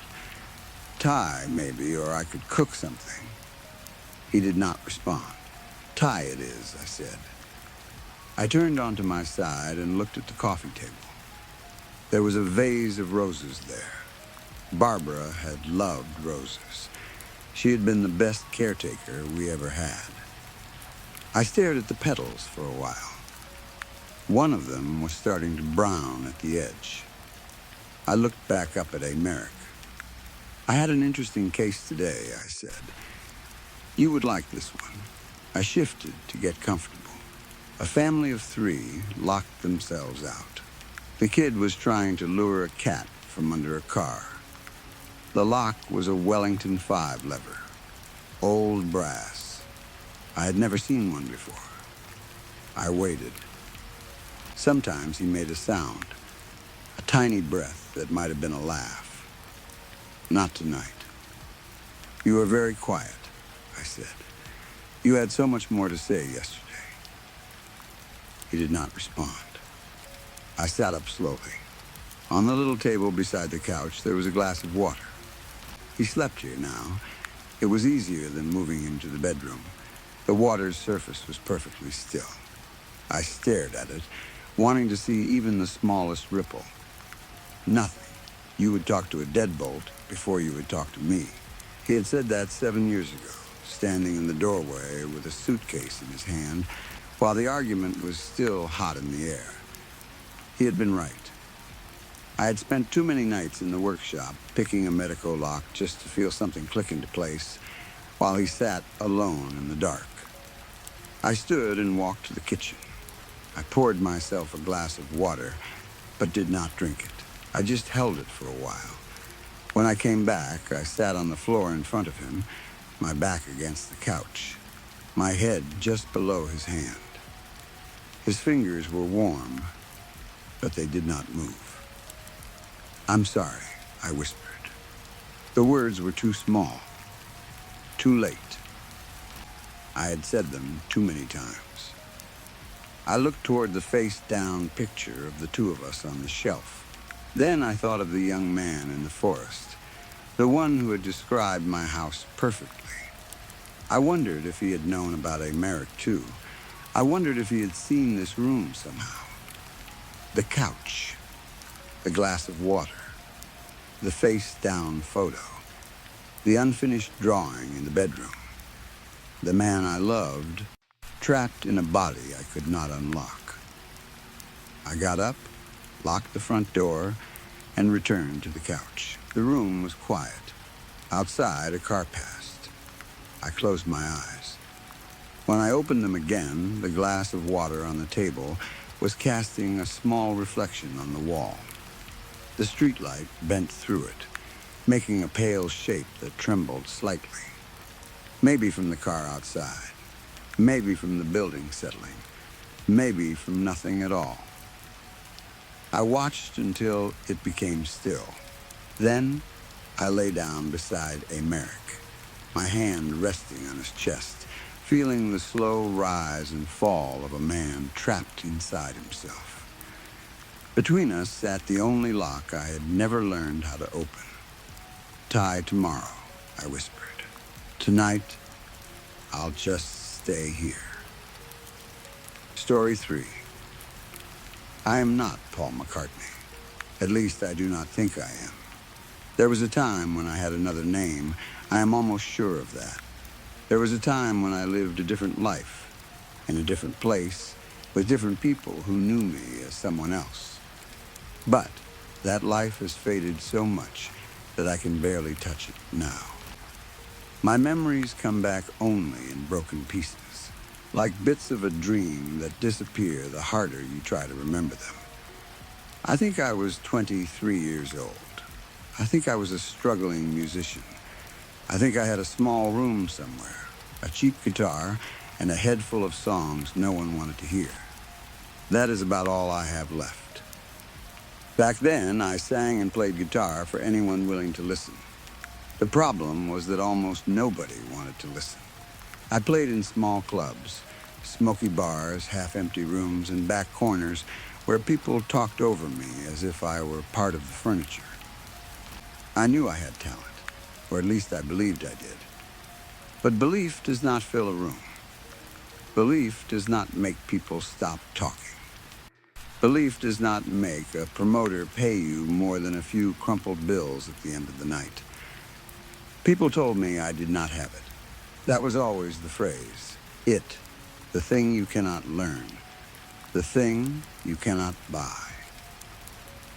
A: Thai, maybe, or I could cook something." He did not respond. "Thai it is," I said. I turned onto my side and looked at the coffee table. There was a vase of roses there. Barbara had loved roses. She had been the best caretaker we ever had. I stared at the petals for a while. One of them was starting to brown at the edge. I looked back up at Imeric. "I had an interesting case today," I said. "You would like this one." I shifted to get comfortable. A family of 3 locked themselves out. The kid was trying to lure a cat from under a car. The lock was a Wellington 5 lever. Old brass. I had never seen one before. I waited. Sometimes he made a sound, a tiny breath that might have been a laugh. Not tonight. "You were very quiet," I said. "You had so much more to say yesterday." He did not respond. I sat up slowly. On the little table beside the couch, there was a glass of water. He slept here now. It was easier than moving into the bedroom. The water's surface was perfectly still. I stared at it, wanting to see even the smallest ripple. Nothing. You would talk to a deadbolt before you would talk to me. He had said that 7 years ago, standing in the doorway with a suitcase in his hand, while the argument was still hot in the air. He had been right. I had spent too many nights in the workshop picking a medico lock just to feel something click into place while he sat alone in the dark. I stood and walked to the kitchen. I poured myself a glass of water, but did not drink it. I just held it for a while. When I came back, I sat on the floor in front of him, my back against the couch, my head just below his hand. His fingers were warm, but they did not move. "I'm sorry," I whispered. The words were too small, too late. I had said them too many times. I looked toward the face-down picture of the 2 of us on the shelf. Then I thought of the young man in the forest, the one who had described my house perfectly. I wondered if he had known about Imeric too. I wondered if he had seen this room somehow. The couch, the glass of water, the face-down photo, the unfinished drawing in the bedroom, the man I loved, trapped in a body I could not unlock. I got up, locked the front door, and returned to the couch. The room was quiet. Outside, a car passed. I closed my eyes. When I opened them again, the glass of water on the table was casting a small reflection on the wall. The streetlight bent through it, making a pale shape that trembled slightly. Maybe from the car outside, maybe from the building settling, maybe from nothing at all. I watched until it became still. Then I lay down beside Imeric, my hand resting on his chest, feeling the slow rise and fall of a man trapped inside himself. Between us sat the only lock I had never learned how to open. "Thai tomorrow," I whispered. "Tonight, I'll just stay here." Story 3. I am not Paul McCartney. At least I do not think I am. There was a time when I had another name. I am almost sure of that. There was a time when I lived a different life, in a different place, with different people who knew me as someone else. But that life has faded so much that I can barely touch it now. My memories come back only in broken pieces, like bits of a dream that disappear the harder you try to remember them. I think I was 23 years old. I think I was a struggling musician. I think I had a small room somewhere, a cheap guitar, and a head full of songs no one wanted to hear. That is about all I have left. Back then, I sang and played guitar for anyone willing to listen. The problem was that almost nobody wanted to listen. I played in small clubs, smoky bars, half-empty rooms, and back corners where people talked over me as if I were part of the furniture. I knew I had talent, or at least I believed I did. But belief does not fill a room. Belief does not make people stop talking. Belief does not make a promoter pay you more than a few crumpled bills at the end of the night. People told me I did not have it. That was always the phrase. It, the thing you cannot learn. The thing you cannot buy.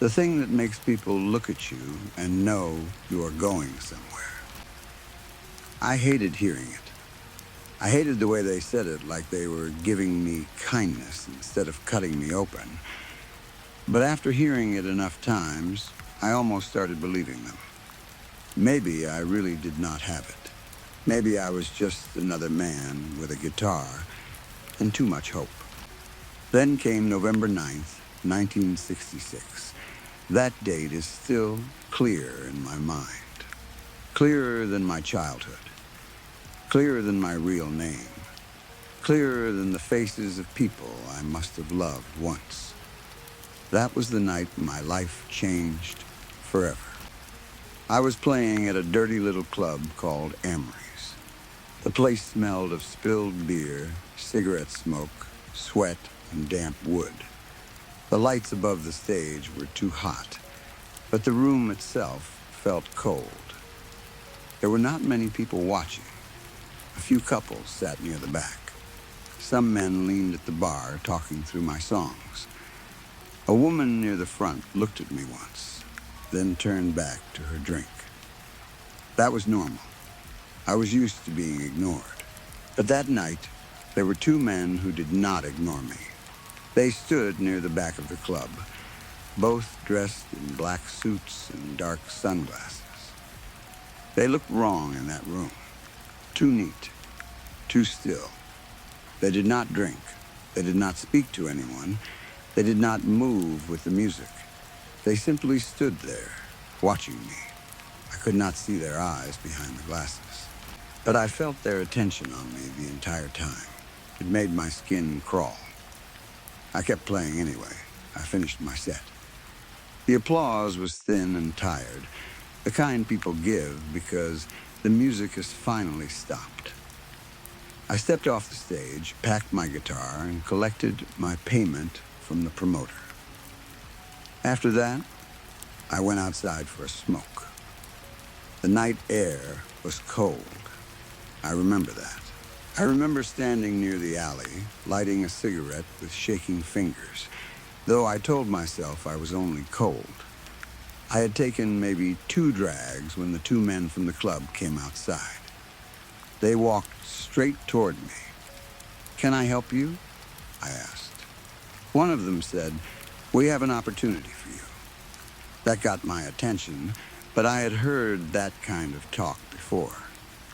A: The thing that makes people look at you and know you are going somewhere. I hated hearing it. I hated the way they said it, like they were giving me kindness instead of cutting me open. But after hearing it enough times, I almost started believing them. Maybe I really did not have it. Maybe I was just another man with a guitar and too much hope. Then came November 9th, 1966. That date is still clear in my mind. Clearer than my childhood. Clearer than my real name. Clearer than the faces of people I must have loved once. That was the night my life changed forever. I was playing at a dirty little club called Emery's. The place smelled of spilled beer, cigarette smoke, sweat, and damp wood. The lights above the stage were too hot, but the room itself felt cold. There were not many people watching. A few couples sat near the back. Some men leaned at the bar, talking through my songs. A woman near the front looked at me once, then turned back to her drink. That was normal. I was used to being ignored. But that night, there were two men who did not ignore me. They stood near the back of the club, both dressed in black suits and dark sunglasses. They looked wrong in that room. Too neat, too still. They did not drink. They did not speak to anyone. They did not move with the music. They simply stood there, watching me. I could not see their eyes behind the glasses. But I felt their attention on me the entire time. It made my skin crawl. I kept playing anyway. I finished my set. The applause was thin and tired, the kind people give because the music has finally stopped. I stepped off the stage, packed my guitar, and collected my payment from the promoter. After that, I went outside for a smoke. The night air was cold. I remember that. I remember standing near the alley, lighting a cigarette with shaking fingers, though I told myself I was only cold. I had taken maybe 2 drags when the 2 men from the club came outside. They walked straight toward me. "Can I help you?" I asked. One of them said, "We have an opportunity for you." That got my attention, but I had heard that kind of talk before.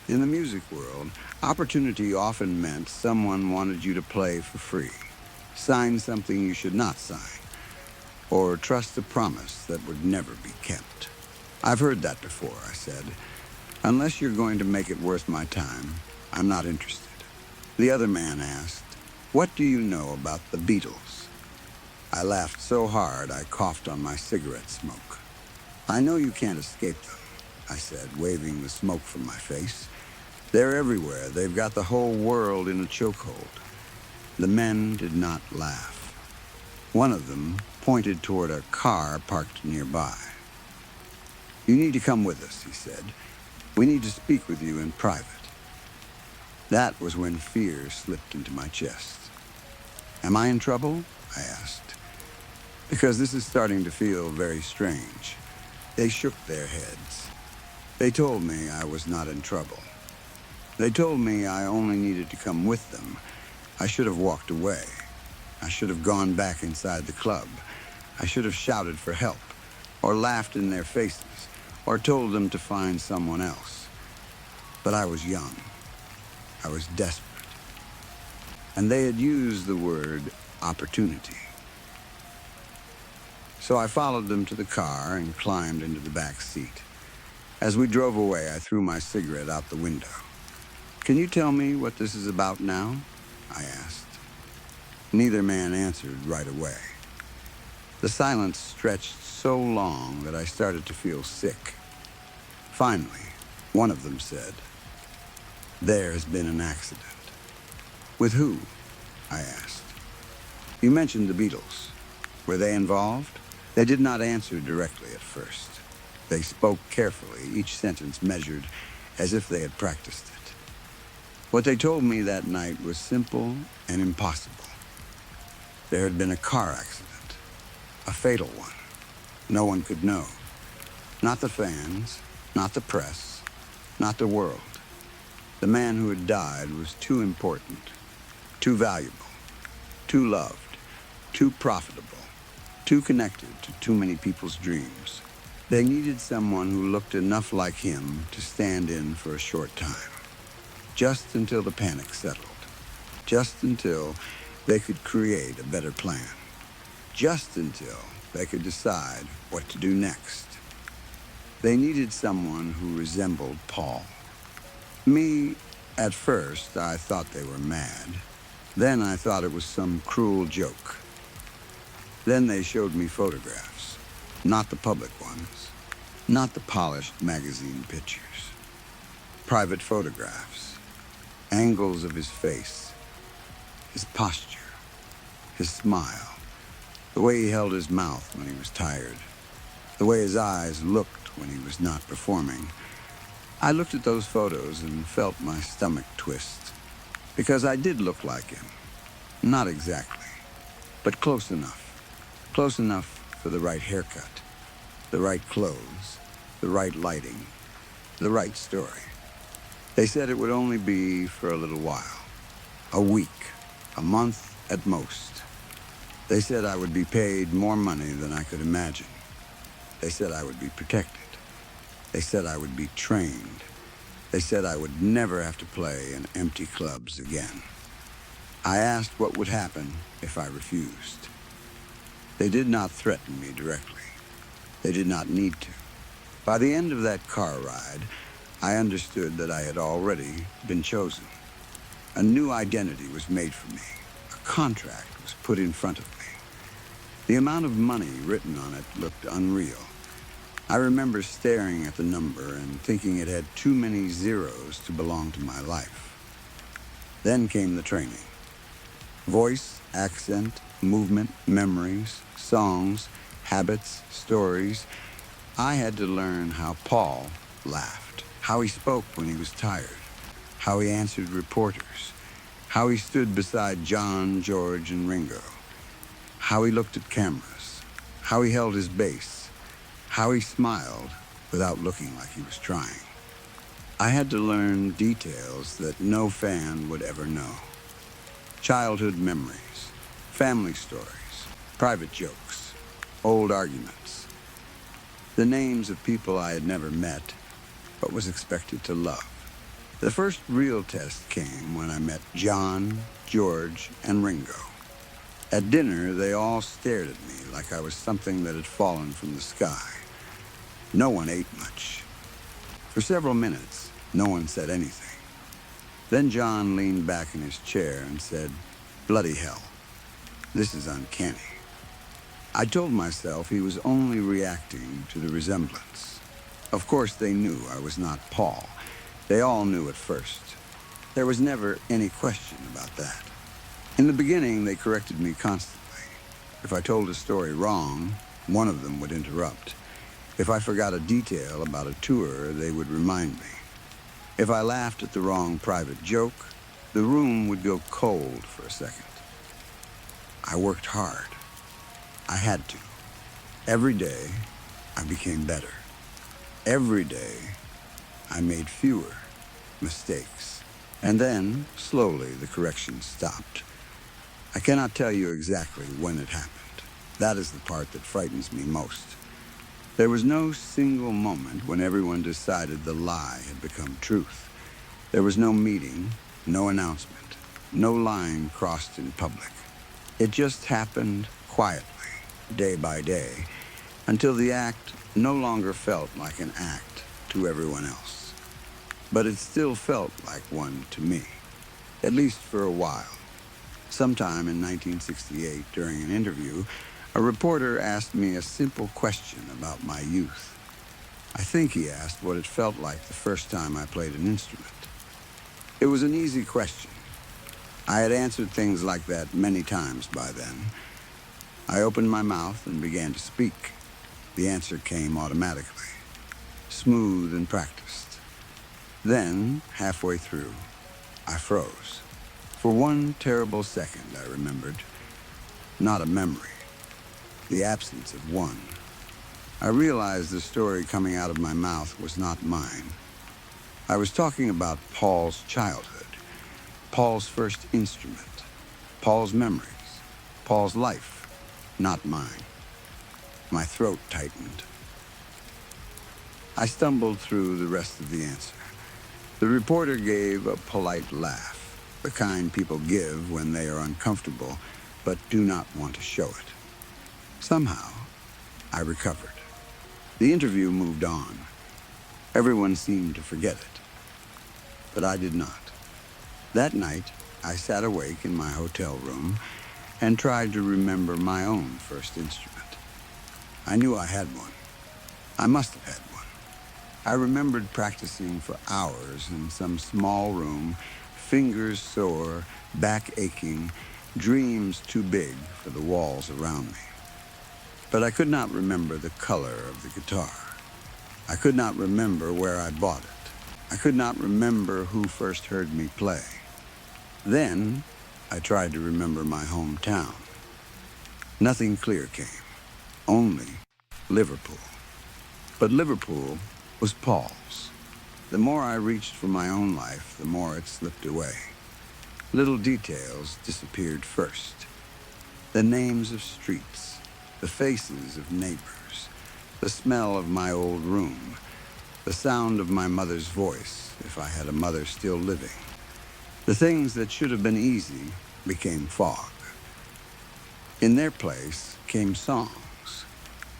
A: In the music world, opportunity often meant someone wanted you to play for free, sign something you should not sign, or trust a promise that would never be kept. "I've heard that before," I said. "Unless you're going to make it worth my time, I'm not interested." The other man asked, "What do you know about the Beatles?" I laughed so hard I coughed on my cigarette smoke. "I know you can't escape them," I said, waving the smoke from my face. "They're everywhere. They've got the whole world in a chokehold." The men did not laugh. One of them pointed toward a car parked nearby. "You need to come with us," he said. "We need to speak with you in private." That was when fear slipped into my chest. "Am I in trouble?" I asked. "Because this is starting to feel very strange." They shook their heads. They told me I was not in trouble. They told me I only needed to come with them. I should have walked away. I should have gone back inside the club. I should have shouted for help, or laughed in their faces, or told them to find someone else. But I was young. I was desperate. And they had used the word opportunity. So I followed them to the car and climbed into the back seat. As we drove away, I threw my cigarette out the window. "Can you tell me what this is about now?" I asked. Neither man answered right away. The silence stretched so long that I started to feel sick. Finally, one of them said, "There has been an accident." "With who?" I asked. "You mentioned the Beatles. Were they involved?" They did not answer directly at first. They spoke carefully, each sentence measured as if they had practiced it. What they told me that night was simple and impossible. There had been a car accident, a fatal one. No one could know. Not the fans, not the press, not the world. The man who had died was too important, too valuable, too loved, too profitable, too connected to too many people's dreams. They needed someone who looked enough like him to stand in for a short time, just until the panic settled, just until they could create a better plan, just until they could decide what to do next. They needed someone who resembled Paul. Me, at first, I thought they were mad. Then I thought it was some cruel joke. Then they showed me photographs, not the public ones, not the polished magazine pictures. Private photographs, angles of his face, his posture, his smile, the way he held his mouth when he was tired, the way his eyes looked when he was not performing. I looked at those photos and felt my stomach twist, because I did look like him. Not exactly, but close enough. Close enough for the right haircut, the right clothes, the right lighting, the right story. They said it would only be for a little while, a week, a month at most. They said I would be paid more money than I could imagine. They said I would be protected. They said I would be trained. They said I would never have to play in empty clubs again. I asked what would happen if I refused. They did not threaten me directly. They did not need to. By the end of that car ride, I understood that I had already been chosen. A new identity was made for me. A contract was put in front of me. The amount of money written on it looked unreal. I remember staring at the number and thinking it had too many zeros to belong to my life. Then came the training. Voice, accent, movement, memories, songs, habits, stories. I had to learn how Paul laughed, how he spoke when he was tired, how he answered reporters, how he stood beside John, George, and Ringo, how he looked at cameras, how he held his bass, how he smiled without looking like he was trying. I had to learn details that no fan would ever know. Childhood memories, family stories, private jokes, old arguments. The names of people I had never met, but was expected to love. The first real test came when I met John, George, and Ringo. At dinner, they all stared at me like I was something that had fallen from the sky. No one ate much. For several minutes, no one said anything. Then John leaned back in his chair and said, "Bloody hell, this is uncanny." I told myself he was only reacting to the resemblance. Of course, they knew I was not Paul. They all knew at first. There was never any question about that. In the beginning, they corrected me constantly. If I told a story wrong, one of them would interrupt. If I forgot a detail about a tour, they would remind me. If I laughed at the wrong private joke, the room would go cold for a second. I worked hard. I had to. Every day, I became better. Every day, I made fewer mistakes. And then, slowly, the correction stopped. I cannot tell you exactly when it happened. That is the part that frightens me most. There was no single moment when everyone decided the lie had become truth. There was no meeting, no announcement, no line crossed in public. It just happened quietly, day by day, until the act no longer felt like an act to everyone else. But it still felt like one to me, at least for a while. Sometime in 1968, during an interview, a reporter asked me a simple question about my youth. I think he asked what it felt like the first time I played an instrument. It was an easy question. I had answered things like that many times by then. I opened my mouth and began to speak. The answer came automatically, smooth and practiced. Then, halfway through, I froze. For one terrible second, I remembered. Not a memory. The absence of one. I realized the story coming out of my mouth was not mine. I was talking about Paul's childhood, Paul's first instrument, Paul's memories, Paul's life, not mine. My throat tightened. I stumbled through the rest of the answer. The reporter gave a polite laugh, the kind people give when they are uncomfortable but do not want to show it. Somehow, I recovered. The interview moved on. Everyone seemed to forget it. But I did not. That night, I sat awake in my hotel room and tried to remember my own first instrument. I knew I had one. I must have had one. I remembered practicing for hours in some small room, fingers sore, back aching, dreams too big for the walls around me. But I could not remember the color of the guitar. I could not remember where I bought it. I could not remember who first heard me play. Then, I tried to remember my hometown. Nothing clear came. Only Liverpool. But Liverpool was Paul's. The more I reached for my own life, the more it slipped away. Little details disappeared first. The names of streets, the faces of neighbors, the smell of my old room, the sound of my mother's voice, if I had a mother still living. The things that should have been easy became fog. In their place came songs,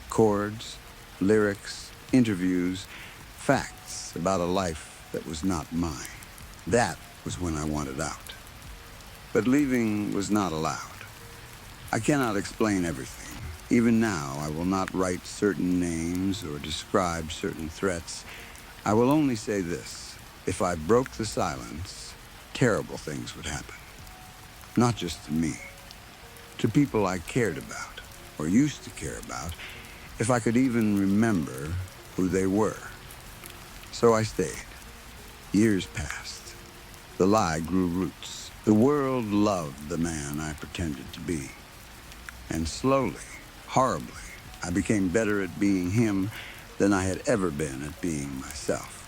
A: chords, lyrics, interviews, facts about a life that was not mine. That was when I wanted out. But leaving was not allowed. I cannot explain everything. Even now, I will not write certain names or describe certain threats. I will only say this. If I broke the silence, terrible things would happen. Not just to me. To people I cared about, or used to care about, if I could even remember who they were. So I stayed. Years passed. The lie grew roots. The world loved the man I pretended to be. And slowly, horribly, I became better at being him than I had ever been at being myself.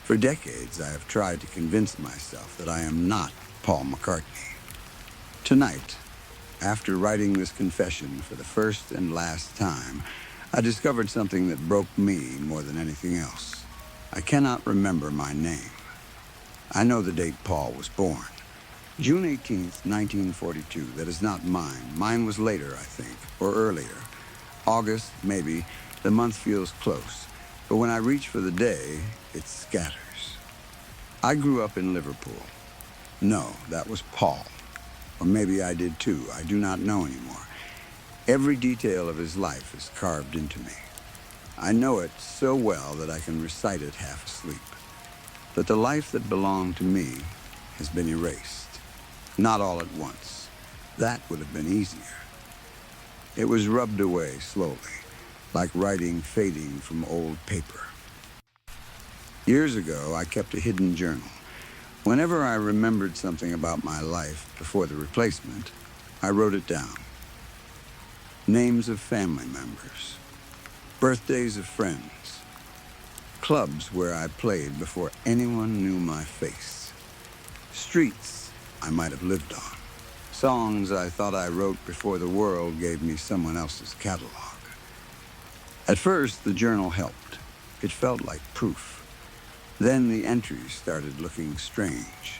A: For decades, I have tried to convince myself that I am not Paul McCartney. Tonight, after writing this confession for the first and last time, I discovered something that broke me more than anything else. I cannot remember my name. I know the date Paul was born. June 18th, 1942. That is not mine. Mine was later, I think, or earlier. August, maybe. The month feels close. But when I reach for the day, it scatters. I grew up in Liverpool. No, that was Paul. Or maybe I did too. I do not know anymore. Every detail of his life is carved into me. I know it so well that I can recite it half asleep. But the life that belonged to me has been erased. Not all at once. That would have been easier. It was rubbed away slowly, like writing fading from old paper. Years ago, I kept a hidden journal. Whenever I remembered something about my life before the replacement, I wrote it down. Names of family members, birthdays of friends, clubs where I played before anyone knew my face. streets I might have lived on, songs I thought I wrote before the world gave me someone else's catalog. At first, the journal helped. It felt like proof. Then the entries started looking strange.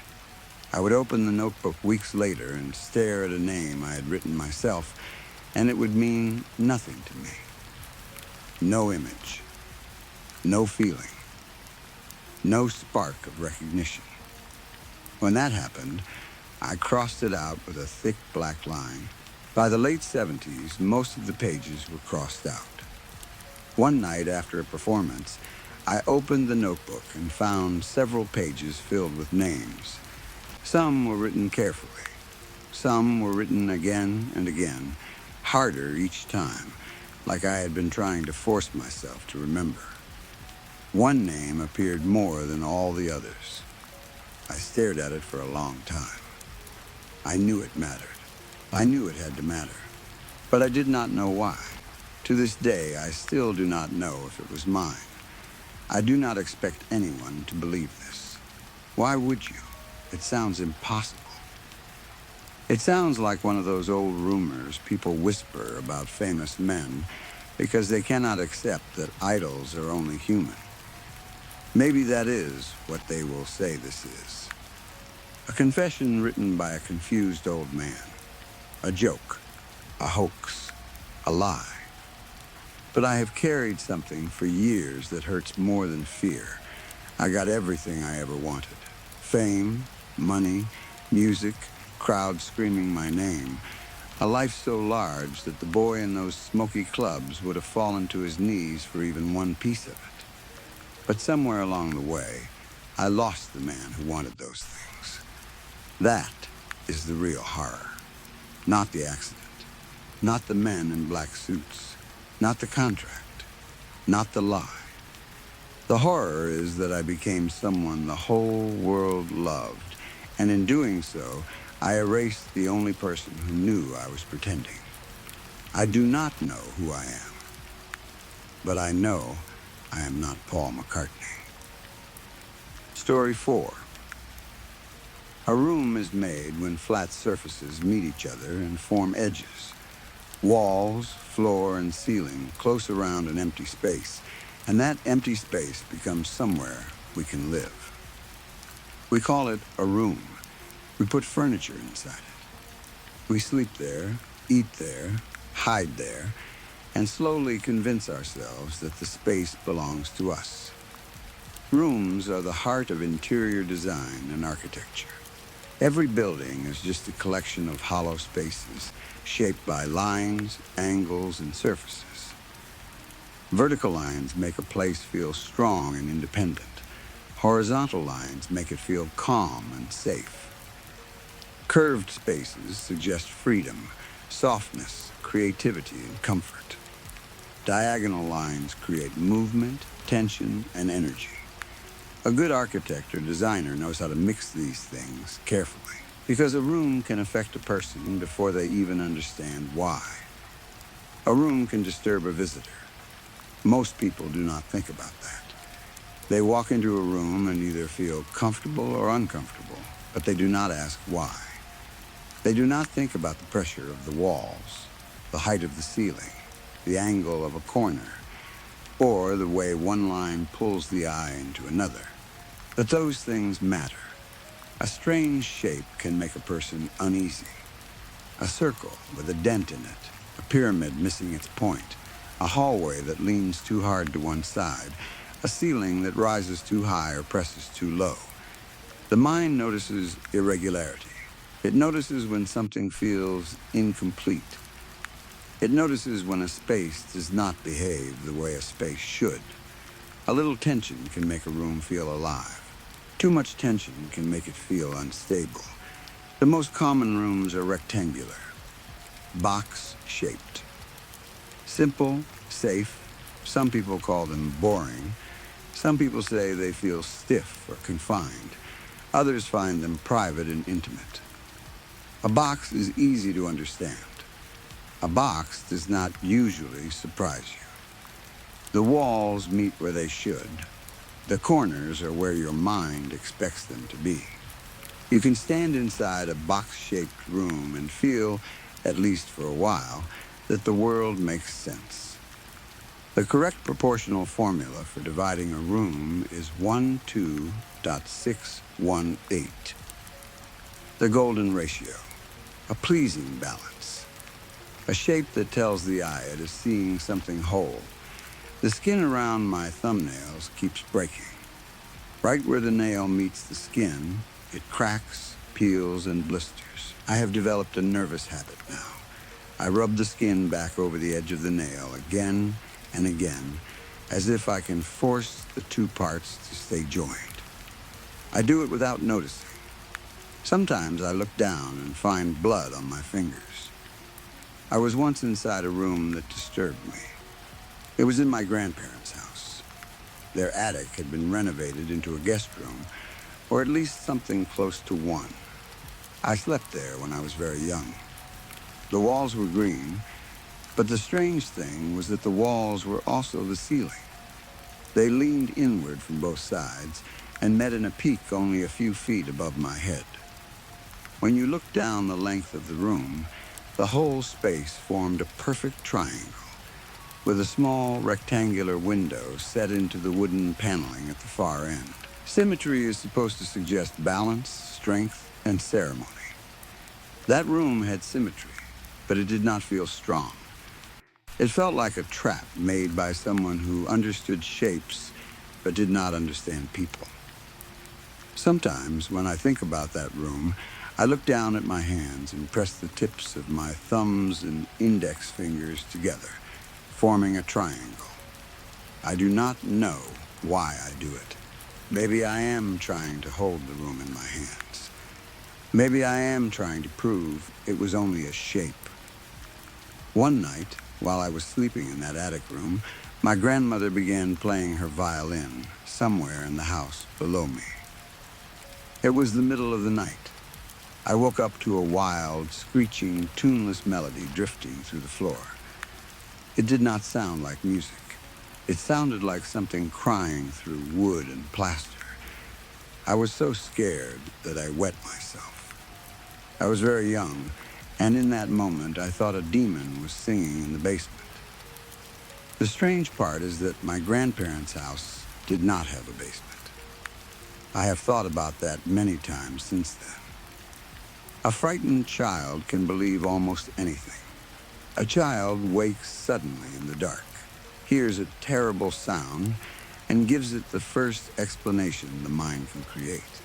A: I would open the notebook weeks later and stare at a name I had written myself, and it would mean nothing to me. No image, no feeling, no spark of recognition. When that happened, I crossed it out with a thick black line. By the late 70s, most of the pages were crossed out. One night after a performance, I opened the notebook and found several pages filled with names. Some were written carefully. Some were written again and again, harder each time, like I had been trying to force myself to remember. One name appeared more than all the others. I stared at it for a long time. I knew it mattered. I knew it had to matter. But I did not know why. To this day, I still do not know if it was mine. I do not expect anyone to believe this. Why would you? It sounds impossible. It sounds like one of those old rumors people whisper about famous men because they cannot accept that idols are only human. Maybe that is what they will say this is. A confession written by a confused old man. A joke, a hoax, a lie. But I have carried something for years that hurts more than fear. I got everything I ever wanted. Fame, money, music, crowds screaming my name. A life so large that the boy in those smoky clubs would have fallen to his knees for even one piece of it. But somewhere along the way, I lost the man who wanted those things. That is the real horror. Not the accident. Not the men in black suits. Not the contract. Not the lie. The horror is that I became someone the whole world loved, and in doing so, I erased the only person who knew I was pretending. I do not know who I am, but I know I am not Paul McCartney. Story 4. A room is made when flat surfaces meet each other and form edges. Walls, floor, and ceiling close around an empty space, and that empty space becomes somewhere we can live. We call it a room. We put furniture inside it. We sleep there, eat there, hide there, and slowly convince ourselves that the space belongs to us. Rooms are the heart of interior design and architecture. Every building is just a collection of hollow spaces, shaped by lines, angles, and surfaces. Vertical lines make a place feel strong and independent. Horizontal lines make it feel calm and safe. Curved spaces suggest freedom, softness, creativity, and comfort. Diagonal lines create movement, tension, and energy. A good architect or designer knows how to mix these things carefully, because a room can affect a person before they even understand why. A room can disturb a visitor. Most people do not think about that. They walk into a room and either feel comfortable or uncomfortable, but they do not ask why. They do not think about the pressure of the walls, the height of the ceiling, the angle of a corner, or the way one line pulls the eye into another. But those things matter. A strange shape can make a person uneasy. A circle with a dent in it, a pyramid missing its point, a hallway that leans too hard to one side, a ceiling that rises too high or presses too low. The mind notices irregularity. It notices when something feels incomplete. It notices when a space does not behave the way a space should. A little tension can make a room feel alive. Too much tension can make it feel unstable. The most common rooms are rectangular, box-shaped. Simple, safe. Some people call them boring. Some people say they feel stiff or confined. Others find them private and intimate. A box is easy to understand. A box does not usually surprise you. The walls meet where they should. The corners are where your mind expects them to be. You can stand inside a box-shaped room and feel, at least for a while, that the world makes sense. The correct proportional formula for dividing a room is 12.618. The golden ratio, a pleasing balance, a shape that tells the eye it is seeing something whole. The skin around my thumbnails keeps breaking. Right where the nail meets the skin, it cracks, peels, and blisters. I have developed a nervous habit now. I rub the skin back over the edge of the nail again and again, as if I can force the two parts to stay joined. I do it without noticing. Sometimes I look down and find blood on my fingers. I was once inside a room that disturbed me. It was in my grandparents' house. Their attic had been renovated into a guest room, or at least something close to one. I slept there when I was very young. The walls were green, but the strange thing was that the walls were also the ceiling. They leaned inward from both sides and met in a peak only a few feet above my head. When you looked down the length of the room, the whole space formed a perfect triangle, with a small rectangular window set into the wooden paneling at the far end. Symmetry is supposed to suggest balance, strength, and ceremony. That room had symmetry, but it did not feel strong. It felt like a trap made by someone who understood shapes but did not understand people. Sometimes, when I think about that room, I look down at my hands and press the tips of my thumbs and index fingers together, forming a triangle. I do not know why I do it. Maybe I am trying to hold the room in my hands. Maybe I am trying to prove it was only a shape. One night, while I was sleeping in that attic room, my grandmother began playing her violin somewhere in the house below me. It was the middle of the night. I woke up to a wild, screeching, tuneless melody drifting through the floor. It did not sound like music. It sounded like something crying through wood and plaster. I was so scared that I wet myself. I was very young, and in that moment I thought a demon was singing in the basement. The strange part is that my grandparents' house did not have a basement. I have thought about that many times since then. A frightened child can believe almost anything. A child wakes suddenly in the dark, hears a terrible sound, and gives it the first explanation the mind can create.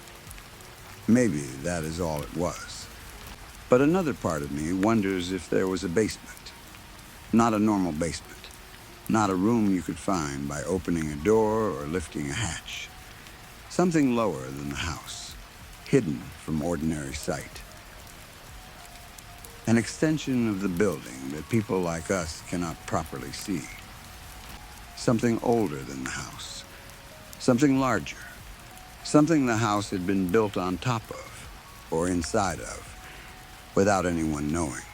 A: Maybe that is all it was. But another part of me wonders if there was a basement. Not a normal basement. Not a room you could find by opening a door or lifting a hatch. Something lower than the house, hidden from ordinary sight. An extension of the building that people like us cannot properly see. Something older than the house. Something larger. Something the house had been built on top of, or inside of, without anyone knowing.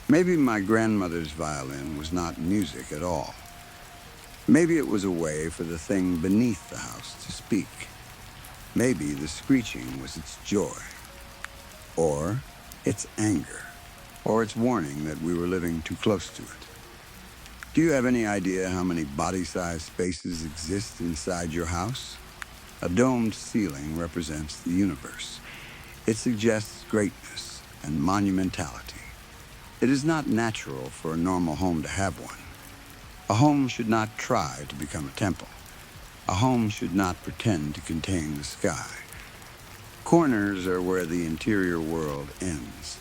A: Maybe my grandmother's violin was not music at all. Maybe it was a way for the thing beneath the house to speak. Maybe the screeching was its joy, or its anger, or its warning that we were living too close to it. Do you have any idea how many body-sized spaces exist inside your house? A domed ceiling represents the universe. It suggests greatness and monumentality. It is not natural for a normal home to have one. A home should not try to become a temple. A home should not pretend to contain the sky. Corners are where the interior world ends.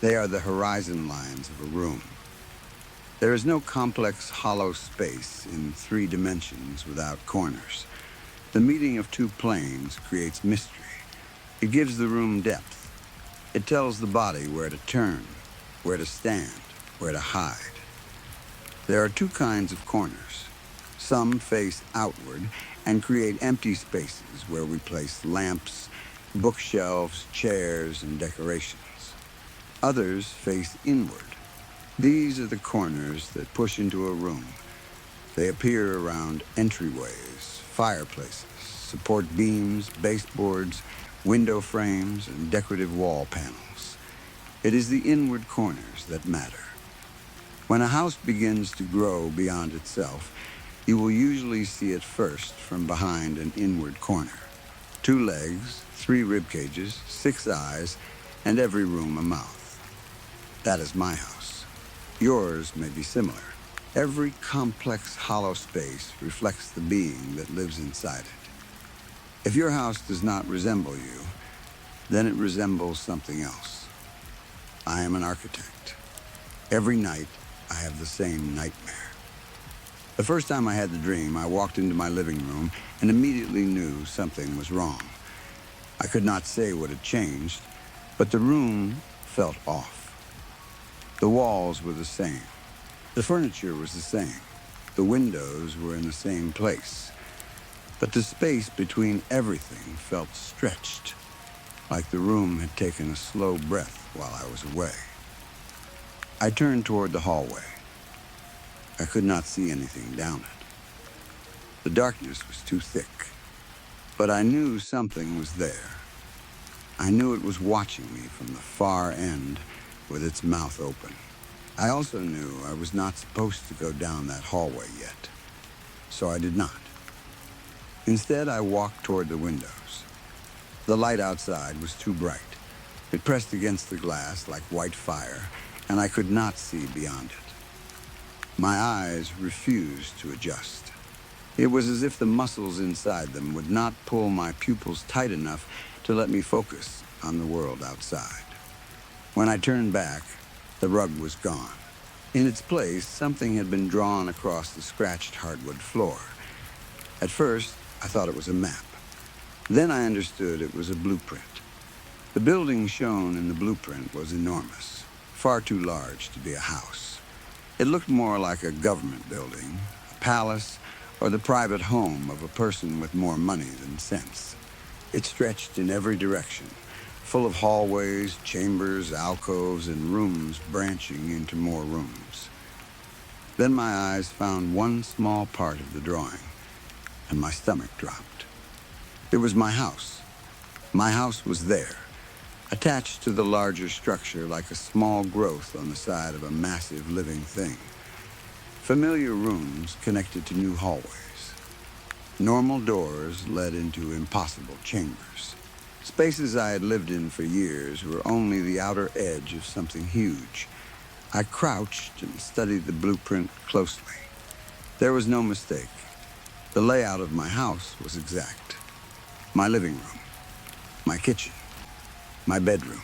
A: They are the horizon lines of a room. There is no complex hollow space in 3 dimensions without corners. The meeting of 2 planes creates mystery. It gives the room depth. It tells the body where to turn, where to stand, where to hide. There are 2 kinds of corners. Some face outward and create empty spaces where we place lamps, bookshelves, chairs, and decorations. Others face inward. These are the corners that push into a room. They appear around entryways, fireplaces, support beams, baseboards, window frames, and decorative wall panels. It is the inward corners that matter. When a house begins to grow beyond itself, you will usually see it first from behind an inward corner. 2 legs, 3 rib cages, 6 eyes, and every room a mouth. That is my house. Yours may be similar. Every complex hollow space reflects the being that lives inside it. If your house does not resemble you, then it resembles something else. I am an architect. Every night, I have the same nightmare. The first time I had the dream, I walked into my living room and immediately knew something was wrong. I could not say what had changed, but the room felt off. The walls were the same. The furniture was the same. The windows were in the same place. But the space between everything felt stretched, like the room had taken a slow breath while I was away. I turned toward the hallway. I could not see anything down it. The darkness was too thick, but I knew something was there. I knew it was watching me from the far end with its mouth open. I also knew I was not supposed to go down that hallway yet, so I did not. Instead, I walked toward the windows. The light outside was too bright. It pressed against the glass like white fire, and I could not see beyond it. My eyes refused to adjust. It was as if the muscles inside them would not pull my pupils tight enough to let me focus on the world outside. When I turned back, the rug was gone. In its place, something had been drawn across the scratched hardwood floor. At first, I thought it was a map. Then I understood it was a blueprint. The building shown in the blueprint was enormous, far too large to be a house. It looked more like a government building, a palace, or the private home of a person with more money than sense. It stretched in every direction, full of hallways, chambers, alcoves, and rooms branching into more rooms. Then my eyes found one small part of the drawing, and my stomach dropped. It was my house. My house was there, attached to the larger structure like a small growth on the side of a massive living thing. Familiar rooms connected to new hallways. Normal doors led into impossible chambers. Spaces I had lived in for years were only the outer edge of something huge. I crouched and studied the blueprint closely. There was no mistake. The layout of my house was exact. My living room, my kitchen, my bedroom,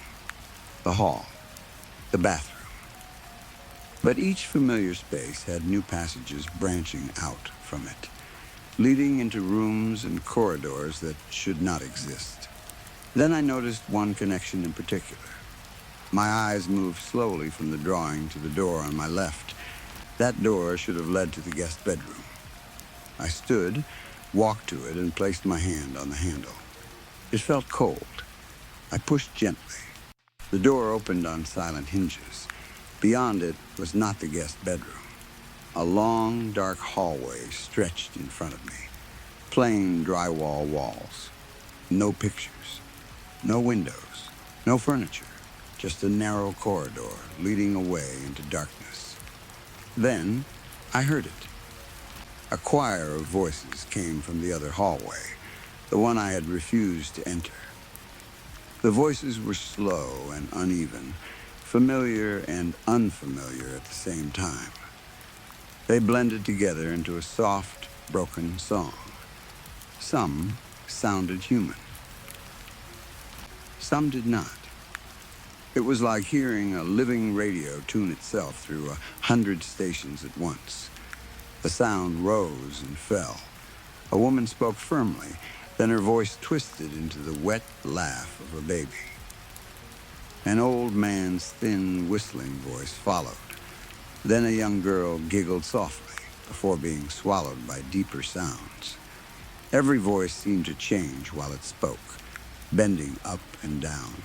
A: the hall, the bathroom. But each familiar space had new passages branching out from it, leading into rooms and corridors that should not exist. Then I noticed one connection in particular. My eyes moved slowly from the drawing to the door on my left. That door should have led to the guest bedroom. I stood, walked to it, and placed my hand on the handle. It felt cold. I pushed gently. The door opened on silent hinges. Beyond it was not the guest bedroom. A long, dark hallway stretched in front of me. Plain drywall walls. No pictures. No windows. No furniture. Just a narrow corridor leading away into darkness. Then I heard it. A choir of voices came from the other hallway, the one I had refused to enter. The voices were slow and uneven, familiar and unfamiliar at the same time. They blended together into a soft, broken song. Some sounded human. Some did not. It was like hearing a living radio tune itself through 100 stations at once. The sound rose and fell. A woman spoke firmly, then her voice twisted into the wet laugh of a baby. An old man's thin, whistling voice followed. Then a young girl giggled softly before being swallowed by deeper sounds. Every voice seemed to change while it spoke, bending up and down,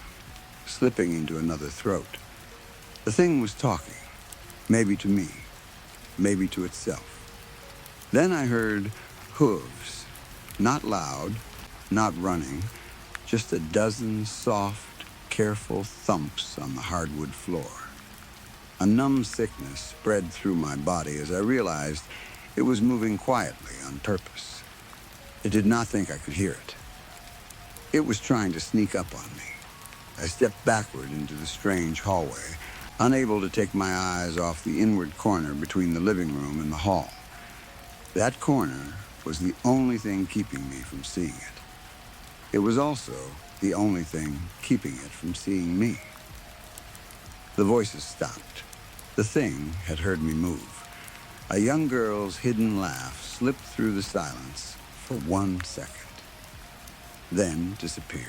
A: slipping into another throat. The thing was talking, maybe to me, maybe to itself. Then I heard hooves, not loud, not running, just a dozen soft, careful thumps on the hardwood floor. A numb sickness spread through my body as I realized it was moving quietly on purpose. It did not think I could hear it. It was trying to sneak up on me. I stepped backward into the strange hallway, unable to take my eyes off the inward corner between the living room and the hall. That corner was the only thing keeping me from seeing it. It was also the only thing keeping it from seeing me. The voices stopped. The thing had heard me move. A young girl's hidden laugh slipped through the silence for 1 second, then disappeared.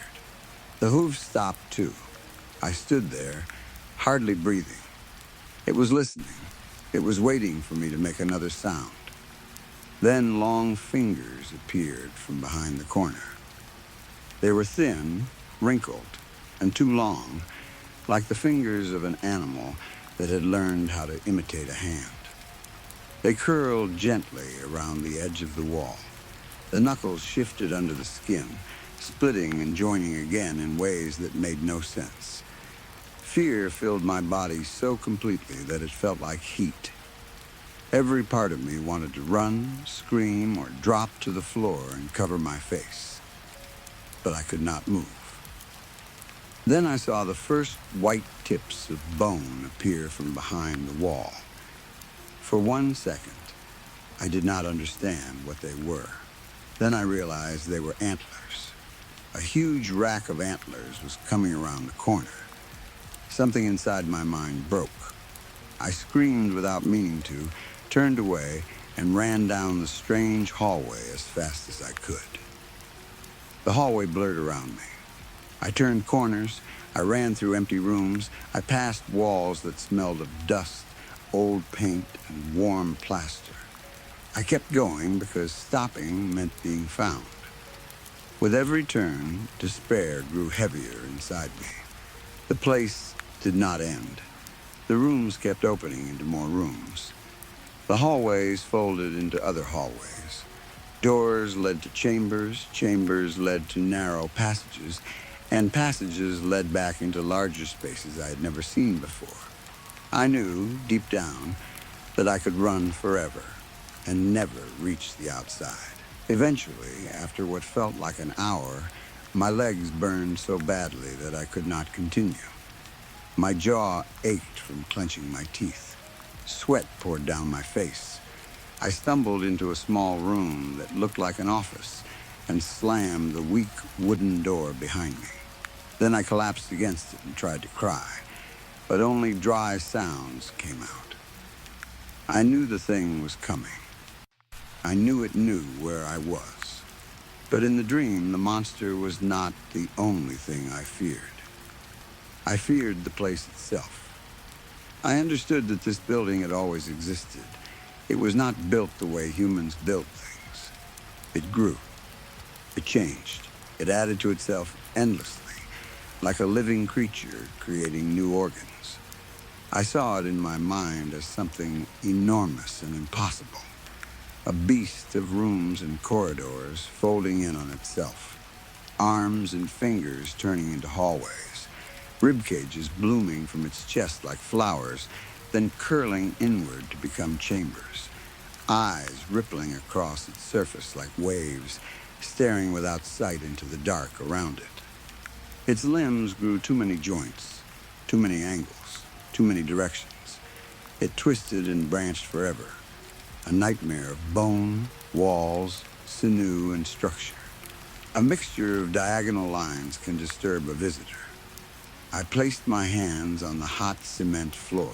A: The hooves stopped too. I stood there, hardly breathing. It was listening. It was waiting for me to make another sound. Then long fingers appeared from behind the corner. They were thin, wrinkled, and too long, like the fingers of an animal that had learned how to imitate a hand. They curled gently around the edge of the wall. The knuckles shifted under the skin, splitting and joining again in ways that made no sense. Fear filled my body so completely that it felt like heat. Every part of me wanted to run, scream, or drop to the floor and cover my face. But I could not move. Then I saw the first white tips of bone appear from behind the wall. For 1 second, I did not understand what they were. Then I realized they were antlers. A huge rack of antlers was coming around the corner. Something inside my mind broke. I screamed without meaning to, turned away, and ran down the strange hallway as fast as I could. The hallway blurred around me. I turned corners, I ran through empty rooms, I passed walls that smelled of dust, old paint, and warm plaster. I kept going because stopping meant being found. With every turn, despair grew heavier inside me. The place did not end. The rooms kept opening into more rooms. The hallways folded into other hallways. Doors led to chambers, chambers led to narrow passages, and passages led back into larger spaces I had never seen before. I knew, deep down, that I could run forever and never reach the outside. Eventually, after what felt like an hour, my legs burned so badly that I could not continue. My jaw ached from clenching my teeth. Sweat poured down my face. I stumbled into a small room that looked like an office and slammed the weak wooden door behind me. Then I collapsed against it and tried to cry, but only dry sounds came out. I knew the thing was coming. I knew it knew where I was. But in the dream, the monster was not the only thing I feared. I feared the place itself. I understood that this building had always existed. It was not built the way humans built things. It grew. It changed. It added to itself endlessly, like a living creature creating new organs. I saw it in my mind as something enormous and impossible. A beast of rooms and corridors folding in on itself. Arms and fingers turning into hallways. Rib cages blooming from its chest like flowers, then curling inward to become chambers. Eyes rippling across its surface like waves, staring without sight into the dark around it. Its limbs grew too many joints, too many angles, too many directions. It twisted and branched forever. A nightmare of bone, walls, sinew, and structure. A mixture of diagonal lines can disturb a visitor. I placed my hands on the hot cement floor.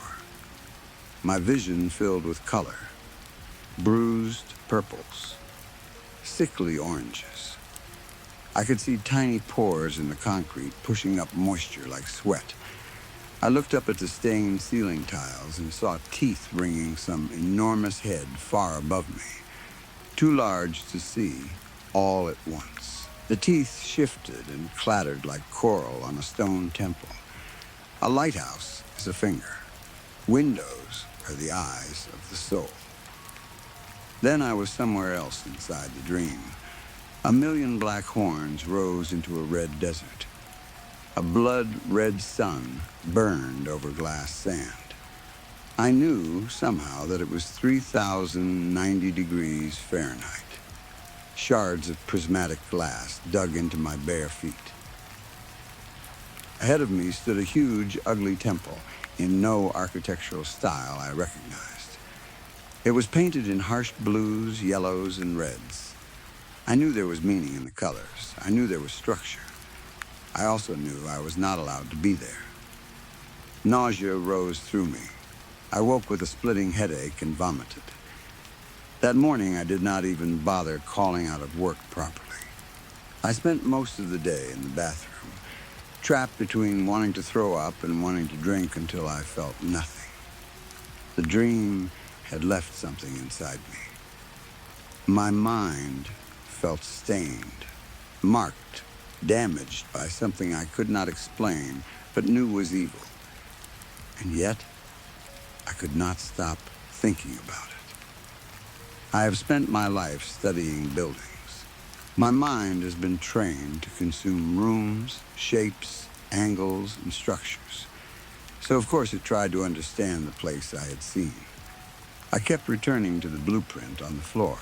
A: My vision filled with color. Bruised purples. Sickly oranges. I could see tiny pores in the concrete pushing up moisture like sweat. I looked up at the stained ceiling tiles and saw teeth ringing some enormous head far above me. Too large to see, all at once. The teeth shifted and clattered like coral on a stone temple. A lighthouse is a finger. Windows are the eyes of the soul. Then I was somewhere else inside the dream. A million black horns rose into a red desert. A blood-red sun burned over glass sand. I knew somehow that it was 3,090 degrees Fahrenheit. Shards of prismatic glass dug into my bare feet. Ahead of me stood a huge, ugly temple in no architectural style I recognized. It was painted in harsh blues, yellows, and reds. I knew there was meaning in the colors. I knew there was structure. I also knew I was not allowed to be there. Nausea rose through me. I woke with a splitting headache and vomited. That morning, I did not even bother calling out of work properly. I spent most of the day in the bathroom, trapped between wanting to throw up and wanting to drink until I felt nothing. The dream had left something inside me. My mind felt stained, marked, damaged by something I could not explain but knew was evil. And yet, I could not stop thinking about it. I have spent my life studying buildings. My mind has been trained to consume rooms, shapes, angles, and structures. So of course it tried to understand the place I had seen. I kept returning to the blueprint on the floor.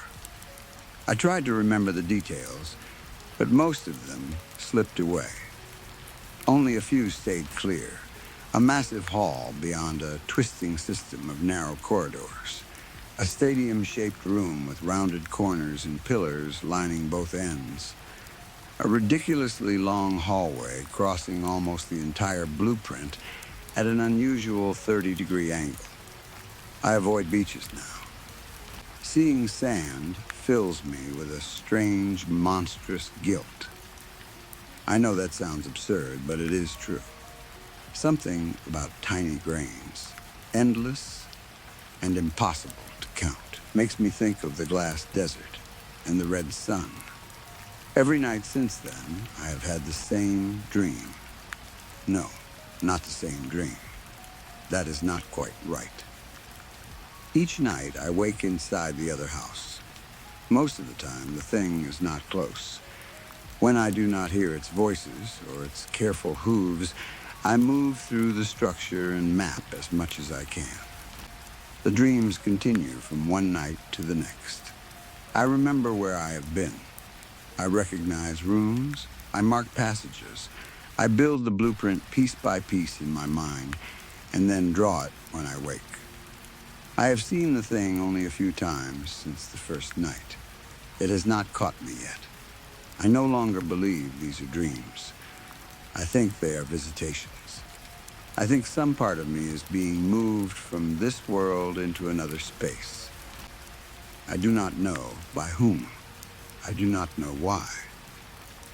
A: I tried to remember the details, but most of them slipped away. Only a few stayed clear. A massive hall beyond a twisting system of narrow corridors. A stadium-shaped room with rounded corners and pillars lining both ends. A ridiculously long hallway crossing almost the entire blueprint at an unusual 30-degree angle. I avoid beaches now. Seeing sand fills me with a strange, monstrous guilt. I know that sounds absurd, but it is true. Something about tiny grains, endless and impossible to count, makes me think of the glass desert and the red sun. Every night since then, I have had the same dream. No, not the same dream. That is not quite right. Each night, I wake inside the other house. Most of the time, the thing is not close. When I do not hear its voices or its careful hooves, I move through the structure and map as much as I can. The dreams continue from one night to the next. I remember where I have been. I recognize rooms. I mark passages. I build the blueprint piece by piece in my mind and then draw it when I wake. I have seen the thing only a few times since the first night. It has not caught me yet. I no longer believe these are dreams. I think they are visitations. I think some part of me is being moved from this world into another space. I do not know by whom. I do not know why.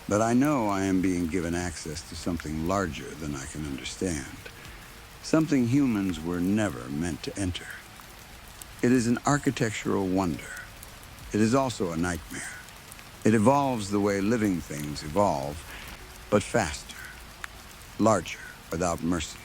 A: But I know I am being given access to something larger than I can understand. Something humans were never meant to enter. It is an architectural wonder. It is also a nightmare. It evolves the way living things evolve, but faster, larger, without mercy.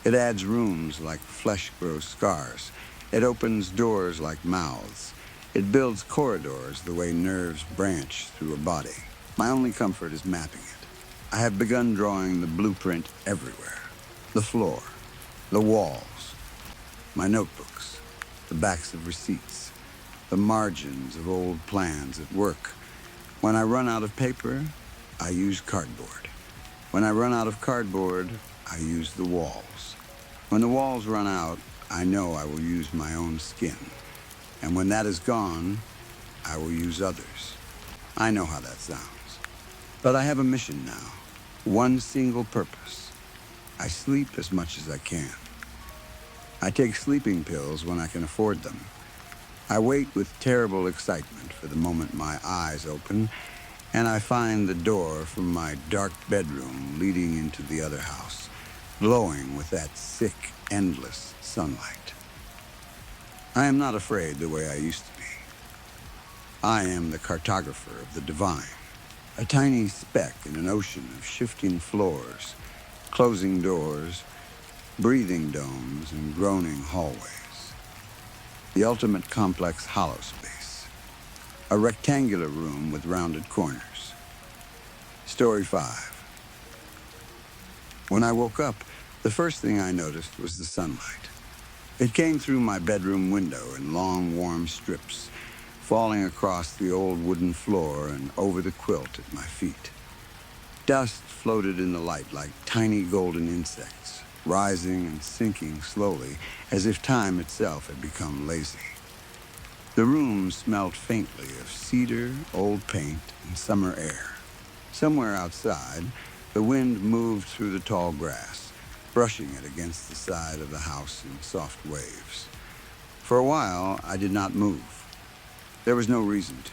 A: It adds rooms like flesh grows scars. It opens doors like mouths. It builds corridors the way nerves branch through a body. My only comfort is mapping it. I have begun drawing the blueprint everywhere. The floor, the walls, my notebooks, the backs of receipts, the margins of old plans at work. When I run out of paper, I use cardboard. When I run out of cardboard, I use the walls. When the walls run out, I know I will use my own skin. And when that is gone, I will use others. I know how that sounds. But I have a mission now. One single purpose. I sleep as much as I can. I take sleeping pills when I can afford them. I wait with terrible excitement for the moment my eyes open and I find the door from my dark bedroom leading into the other house, glowing with that sick, endless sunlight. I am not afraid the way I used to be. I am the cartographer of the divine, a tiny speck in an ocean of shifting floors, closing doors, breathing domes, and groaning hallways. The ultimate complex hollow space. a rectangular room with rounded corners. Story 5. When I woke up, the first thing I noticed was the sunlight. It came through my bedroom window in long, warm strips, falling across the old wooden floor and over the quilt at my feet. Dust floated in the light like tiny golden insects, rising and sinking slowly, as if time itself had become lazy. The room smelled faintly of cedar, old paint, and summer air. Somewhere outside, the wind moved through the tall grass, brushing it against the side of the house in soft waves. For a while, I did not move. There was no reason to.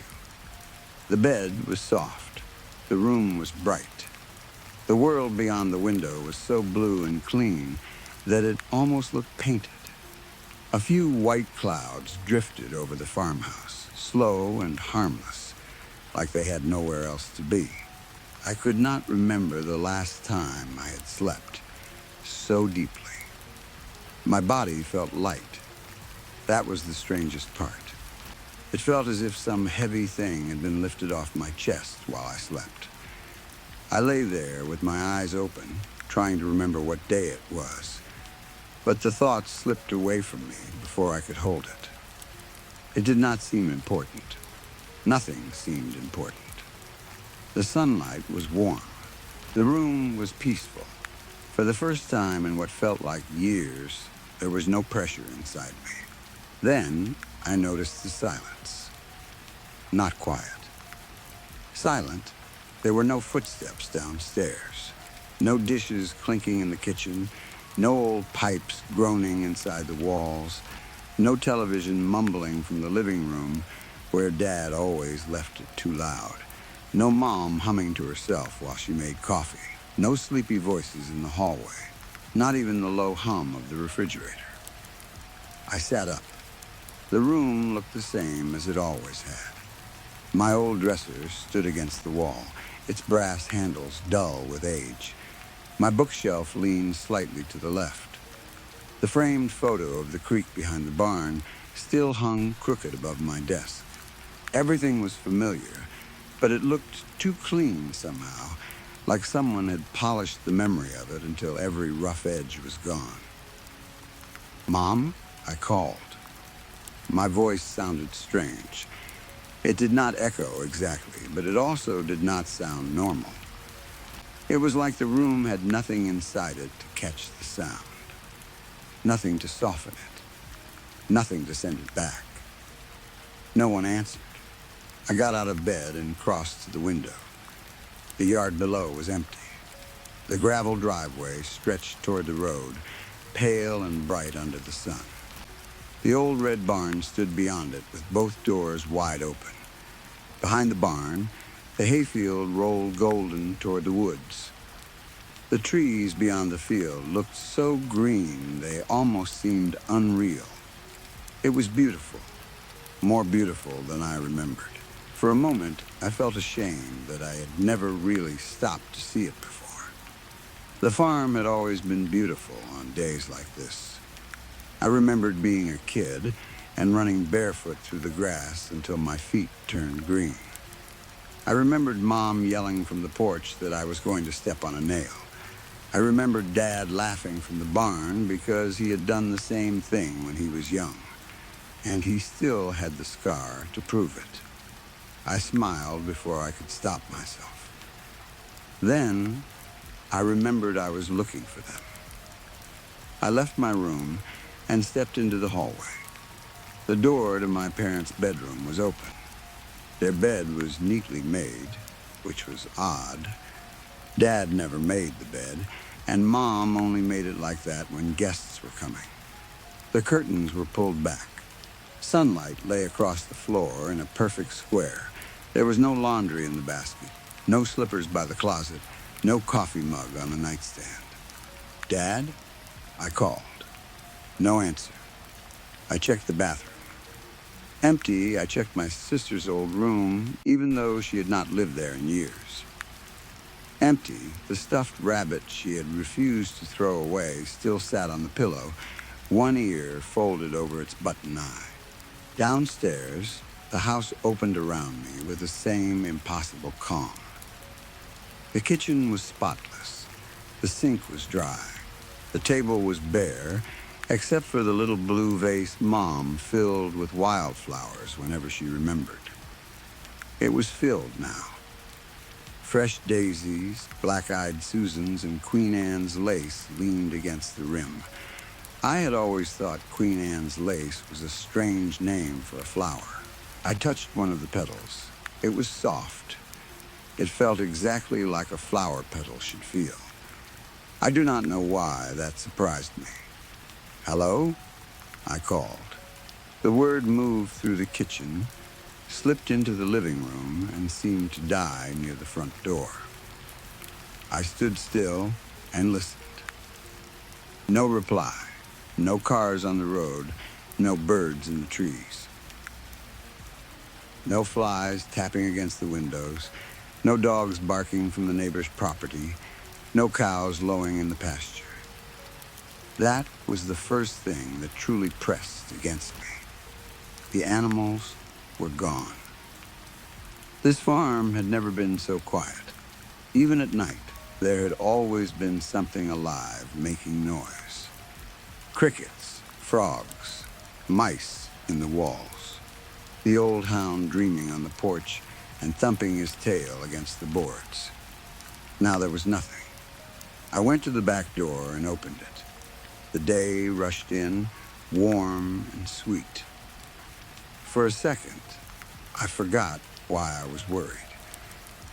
A: The bed was soft. The room was bright. The world beyond the window was so blue and clean that it almost looked painted. A few white clouds drifted over the farmhouse, slow and harmless, like they had nowhere else to be. I could not remember the last time I had slept so deeply. My body felt light. That was the strangest part. It felt as if some heavy thing had been lifted off my chest while I slept. I lay there with my eyes open, trying to remember what day it was. But the thoughts slipped away from me before I could hold it. It did not seem important. Nothing seemed important. The sunlight was warm. The room was peaceful. For the first time in what felt like years, there was no pressure inside me. Then I noticed the silence. Not quiet. Silent. There were no footsteps downstairs. No dishes clinking in the kitchen. No old pipes groaning inside the walls. No television mumbling from the living room where Dad always left it too loud. No mom humming to herself while she made coffee. No sleepy voices in the hallway. Not even the low hum of the refrigerator. I sat up. The room looked the same as it always had. My old dresser stood against the wall, its brass handles dull with age. My bookshelf leaned slightly to the left. The framed photo of the creek behind the barn still hung crooked above my desk. Everything was familiar, but it looked too clean somehow, like someone had polished the memory of it until every rough edge was gone. "Mom?" I called. My voice sounded strange. It did not echo exactly, but it also did not sound normal. It was like the room had nothing inside it to catch the sound. Nothing to soften it. Nothing to send it back. No one answered. I got out of bed and crossed to the window. The yard below was empty. The gravel driveway stretched toward the road, pale and bright under the sun. The old red barn stood beyond it with both doors wide open. Behind the barn, the hayfield rolled golden toward the woods. The trees beyond the field looked so green they almost seemed unreal. It was beautiful, more beautiful than I remembered. For a moment, I felt ashamed that I had never really stopped to see it before. The farm had always been beautiful on days like this. I remembered being a kid and running barefoot through the grass until my feet turned green. I remembered Mom yelling from the porch that I was going to step on a nail. I remembered Dad laughing from the barn because he had done the same thing when he was young, and he still had the scar to prove it. I smiled before I could stop myself. Then I remembered I was looking for them. I left my room and stepped into the hallway. The door to my parents' bedroom was open. Their bed was neatly made, which was odd. Dad never made the bed, and Mom only made it like that when guests were coming. The curtains were pulled back. Sunlight lay across the floor in a perfect square. There was no laundry in the basket, no slippers by the closet, no coffee mug on the nightstand. "Dad?" I called. No answer. I checked the bathroom. Empty. I checked my sister's old room, even though she had not lived there in years. Empty. The stuffed rabbit she had refused to throw away still sat on the pillow, one ear folded over its button eye. Downstairs, the house opened around me with the same impossible calm. The kitchen was spotless. The sink was dry. The table was bare, except for the little blue vase Mom filled with wildflowers whenever she remembered. It was filled now. Fresh daisies, black-eyed Susans, and Queen Anne's lace leaned against the rim. I had always thought Queen Anne's lace was a strange name for a flower. I touched one of the petals. It was soft. It felt exactly like a flower petal should feel. I do not know why that surprised me. "Hello?" I called. The word moved through the kitchen, slipped into the living room, and seemed to die near the front door. I stood still and listened. No reply, no cars on the road, no birds in the trees. No flies tapping against the windows, no dogs barking from the neighbor's property, no cows lowing in the pasture. That was the first thing that truly pressed against me. The animals were gone. This farm had never been so quiet. Even at night, there had always been something alive making noise. Crickets, frogs, mice in the walls. The old hound dreaming on the porch and thumping his tail against the boards. Now there was nothing. I went to the back door and opened it. The day rushed in, warm and sweet. For a second, I forgot why I was worried.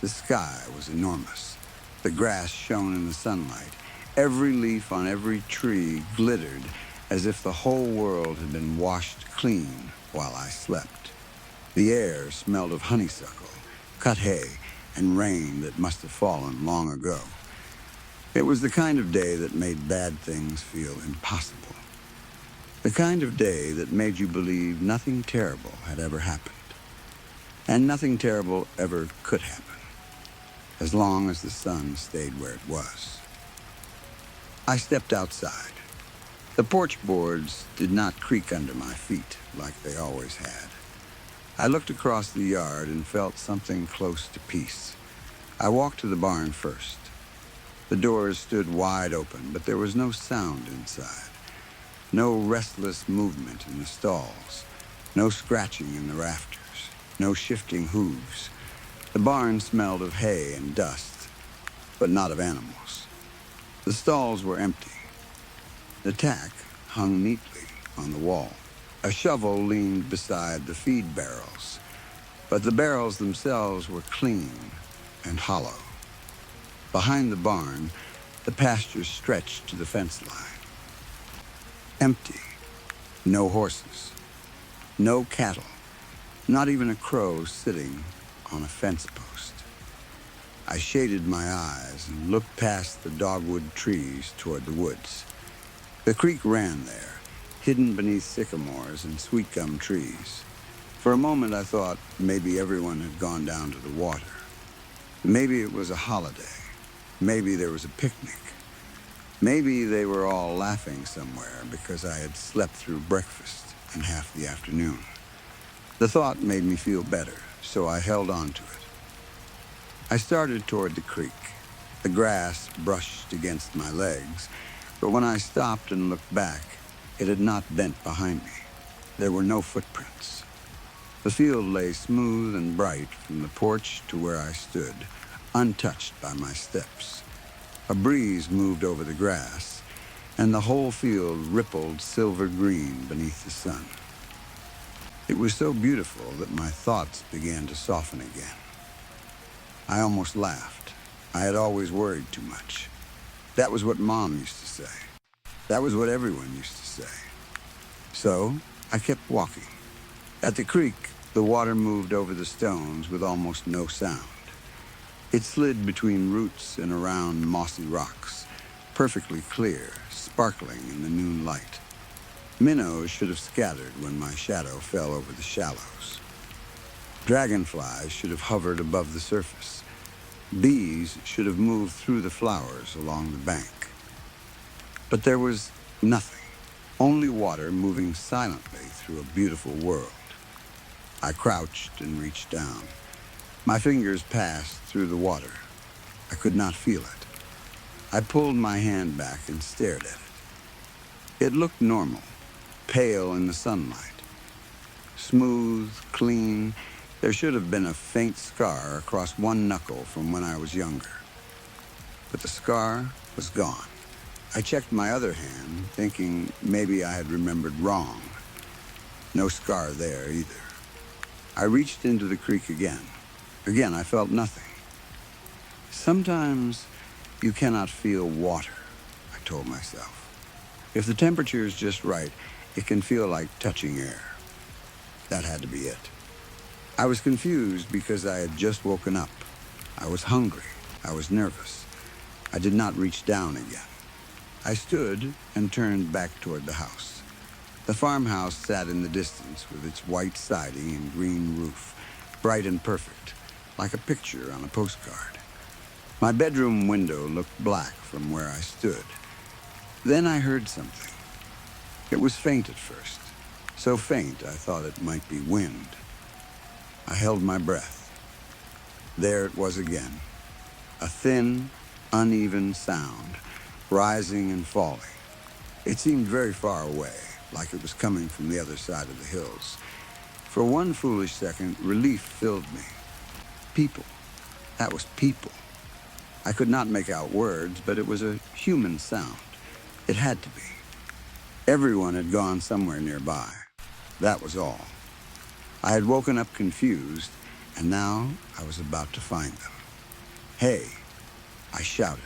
A: The sky was enormous. The grass shone in the sunlight. Every leaf on every tree glittered as if the whole world had been washed clean while I slept. The air smelled of honeysuckle, cut hay, and rain that must have fallen long ago. It was the kind of day that made bad things feel impossible. The kind of day that made you believe nothing terrible had ever happened. And nothing terrible ever could happen, as long as the sun stayed where it was. I stepped outside. The porch boards did not creak under my feet like they always had. I looked across the yard and felt something close to peace. I walked to the barn first. The doors stood wide open, but there was no sound inside. No restless movement in the stalls. No scratching in the rafters. No shifting hooves. The barn smelled of hay and dust, but not of animals. The stalls were empty. The tack hung neatly on the wall. A shovel leaned beside the feed barrels, but the barrels themselves were clean and hollow. Behind the barn, the pasture stretched to the fence line. Empty. No horses. No cattle. Not even a crow sitting on a fence post. I shaded my eyes and looked past the dogwood trees toward the woods. The creek ran there, hidden beneath sycamores and sweet gum trees. For a moment I thought maybe everyone had gone down to the water. Maybe it was a holiday. Maybe there was a picnic. Maybe they were all laughing somewhere because I had slept through breakfast and half the afternoon. The thought made me feel better, so I held on to it. I started toward the creek. The grass brushed against my legs, but when I stopped and looked back, it had not bent behind me. There were no footprints. The field lay smooth and bright from the porch to where I stood, untouched by my steps. A breeze moved over the grass, and the whole field rippled silver green beneath the sun. It was so beautiful that my thoughts began to soften again. I almost laughed. I had always worried too much. That was what Mom used to say. That was what everyone used to say. So I kept walking. At the creek, the water moved over the stones with almost no sound. It slid between roots and around mossy rocks, perfectly clear, sparkling in the noon light. Minnows should have scattered when my shadow fell over the shallows. Dragonflies should have hovered above the surface. Bees should have moved through the flowers along the bank. But there was nothing, only water moving silently through a beautiful world. I crouched and reached down. My fingers passed through the water. I could not feel it. I pulled my hand back and stared at it. It looked normal, pale in the sunlight. Smooth, clean. There should have been a faint scar across one knuckle from when I was younger. But the scar was gone. I checked my other hand, thinking maybe I had remembered wrong. No scar there either. I reached into the creek again. Again, I felt nothing. Sometimes you cannot feel water, I told myself. If the temperature is just right, it can feel like touching air. That had to be it. I was confused because I had just woken up. I was hungry. I was nervous. I did not reach down again. I stood and turned back toward the house. The farmhouse sat in the distance with its white siding and green roof, bright and perfect, like a picture on a postcard. My bedroom window looked black from where I stood. Then I heard something. It was faint at first, so faint I thought it might be wind. I held my breath. There it was again, a thin, uneven sound, rising and falling. It seemed very far away, like it was coming from the other side of the hills. For one foolish second, relief filled me. People. That was people. I could not make out words, but it was a human sound. It had to be. Everyone had gone somewhere nearby. That was all. I had woken up confused, and now I was about to find them. Hey, I shouted.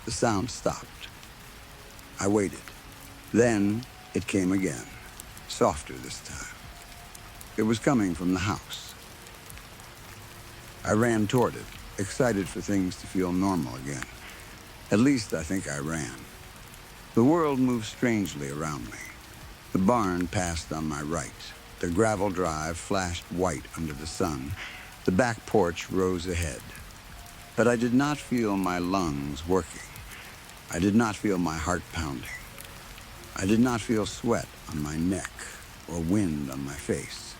A: The sound stopped. I waited. Then it came again, softer this time. It was coming from the house. I ran toward it, excited for things to feel normal again. At least I think I ran. The world moved strangely around me. The barn passed on my right. The gravel drive flashed white under the sun. The back porch rose ahead. But I did not feel my lungs working. I did not feel my heart pounding. I did not feel sweat on my neck or wind on my face.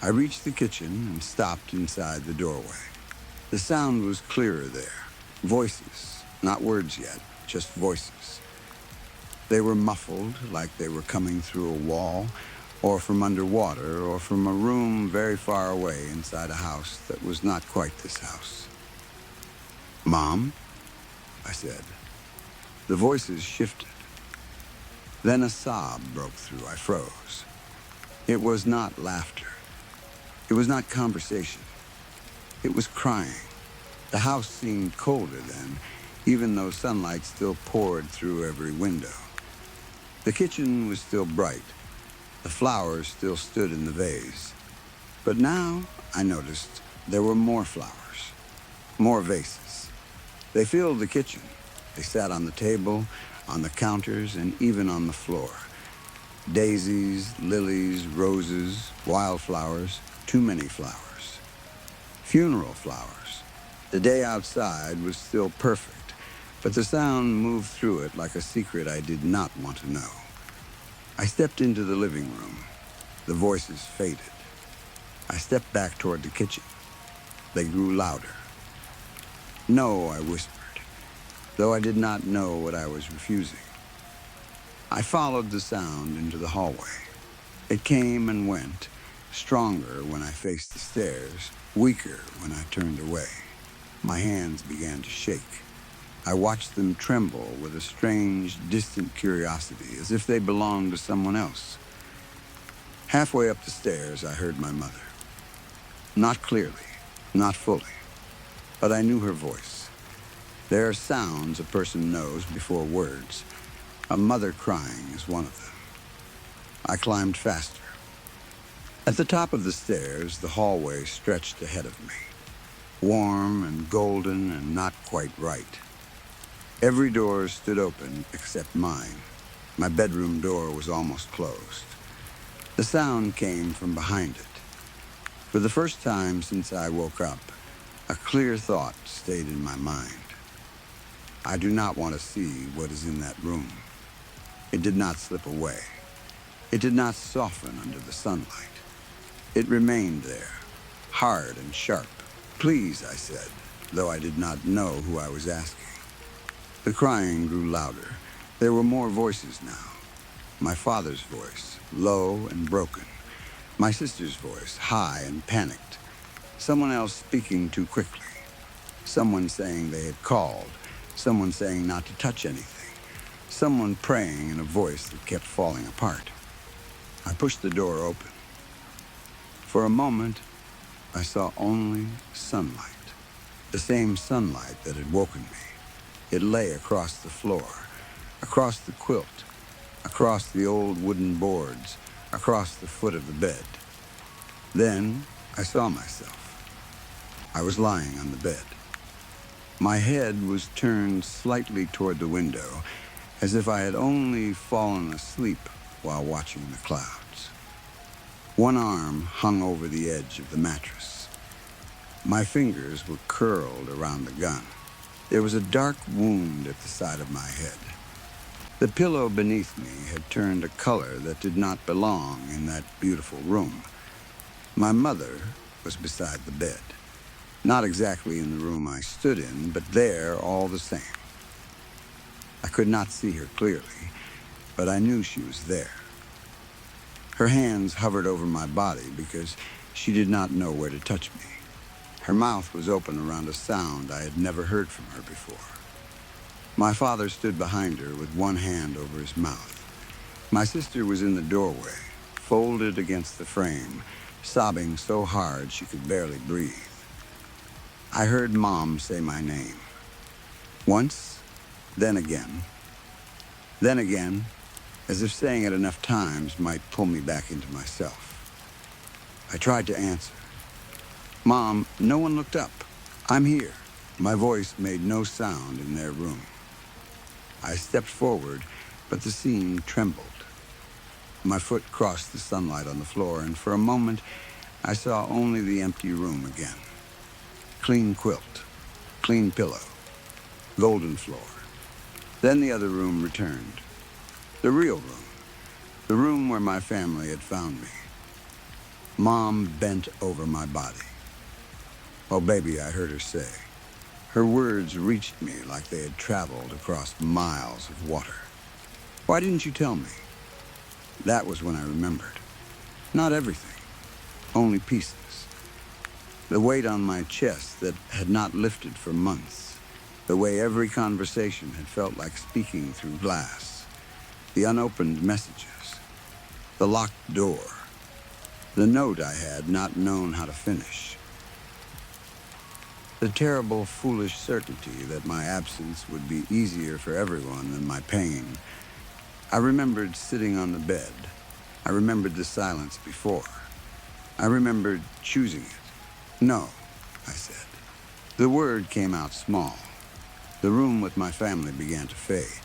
A: I reached the kitchen and stopped inside the doorway. The sound was clearer there. Voices, not words yet, just voices. They were muffled, like they were coming through a wall, or from underwater, or from a room very far away inside a house that was not quite this house. "Mom?" I said. The voices shifted. Then a sob broke through. I froze. It was not laughter. It was not conversation. It was crying. The house seemed colder then, even though sunlight still poured through every window. The kitchen was still bright. The flowers still stood in the vase. But now, I noticed, there were more flowers, more vases. They filled the kitchen. They sat on the table, on the counters, and even on the floor. Daisies, lilies, roses, wildflowers, too many flowers. Funeral flowers. The day outside was still perfect, but the sound moved through it like a secret I did not want to know. I stepped into the living room. The voices faded. I stepped back toward the kitchen. They grew louder. "No," I whispered, though I did not know what I was refusing. I followed the sound into the hallway. It came and went, stronger when I faced the stairs, weaker when I turned away. My hands began to shake. I watched them tremble with a strange, distant curiosity, as if they belonged to someone else. Halfway up the stairs, I heard my mother. Not clearly, not fully, but I knew her voice. There are sounds a person knows before words. A mother crying is one of them. I climbed faster. At the top of the stairs, the hallway stretched ahead of me, warm and golden and not quite right. Every door stood open except mine. My bedroom door was almost closed. The sound came from behind it. For the first time since I woke up, a clear thought stayed in my mind. I do not want to see what is in that room. It did not slip away. It did not soften under the sunlight. It remained there, hard and sharp. "Please," I said, though I did not know who I was asking. The crying grew louder. There were more voices now. My father's voice, low and broken. My sister's voice, high and panicked. Someone else speaking too quickly. Someone saying they had called. Someone saying not to touch anything. Someone praying in a voice that kept falling apart. I pushed the door open. For a moment, I saw only sunlight. The same sunlight that had woken me. It lay across the floor, across the quilt, across the old wooden boards, across the foot of the bed. Then I saw myself. I was lying on the bed. My head was turned slightly toward the window, as if I had only fallen asleep while watching the clouds. One arm hung over the edge of the mattress. My fingers were curled around the gun. There was a dark wound at the side of my head. The pillow beneath me had turned a color that did not belong in that beautiful room. My mother was beside the bed. Not exactly in the room I stood in, but there all the same. I could not see her clearly, but I knew she was there. Her hands hovered over my body because she did not know where to touch me. Her mouth was open around a sound I had never heard from her before. My father stood behind her with one hand over his mouth. My sister was in the doorway, folded against the frame, sobbing so hard she could barely breathe. I heard Mom say my name. Once, then again, as if saying it enough times might pull me back into myself. I tried to answer. "Mom, no one looked up. I'm here." My voice made no sound in their room. I stepped forward, but the scene trembled. My foot crossed the sunlight on the floor, and for a moment, I saw only the empty room again. Clean quilt, clean pillow, golden floor. Then the other room returned. The real room. The room where my family had found me. Mom bent over my body. "Oh, baby," I heard her say. Her words reached me like they had traveled across miles of water. "Why didn't you tell me?" That was when I remembered. Not everything, only pieces. The weight on my chest that had not lifted for months. The way every conversation had felt like speaking through glass. The unopened messages. The locked door. The note I had not known how to finish. The terrible, foolish certainty that my absence would be easier for everyone than my pain. I remembered sitting on the bed. I remembered the silence before. I remembered choosing it. "No," I said. The word came out small. The room with my family began to fade.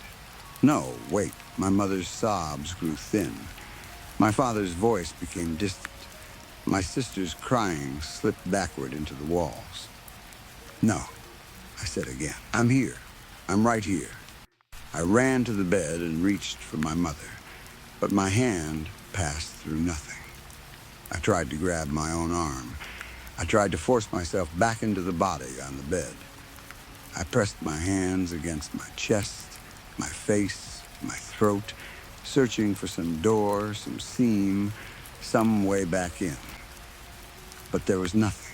A: "No, wait." My mother's sobs grew thin. My father's voice became distant. My sister's crying slipped backward into the walls. "No," I said again. "I'm here. I'm right here." I ran to the bed and reached for my mother, but my hand passed through nothing. I tried to grab my own arm. I tried to force myself back into the body on the bed. I pressed my hands against my chest, my face, my throat, searching for some door, some seam, some way back in. But there was nothing.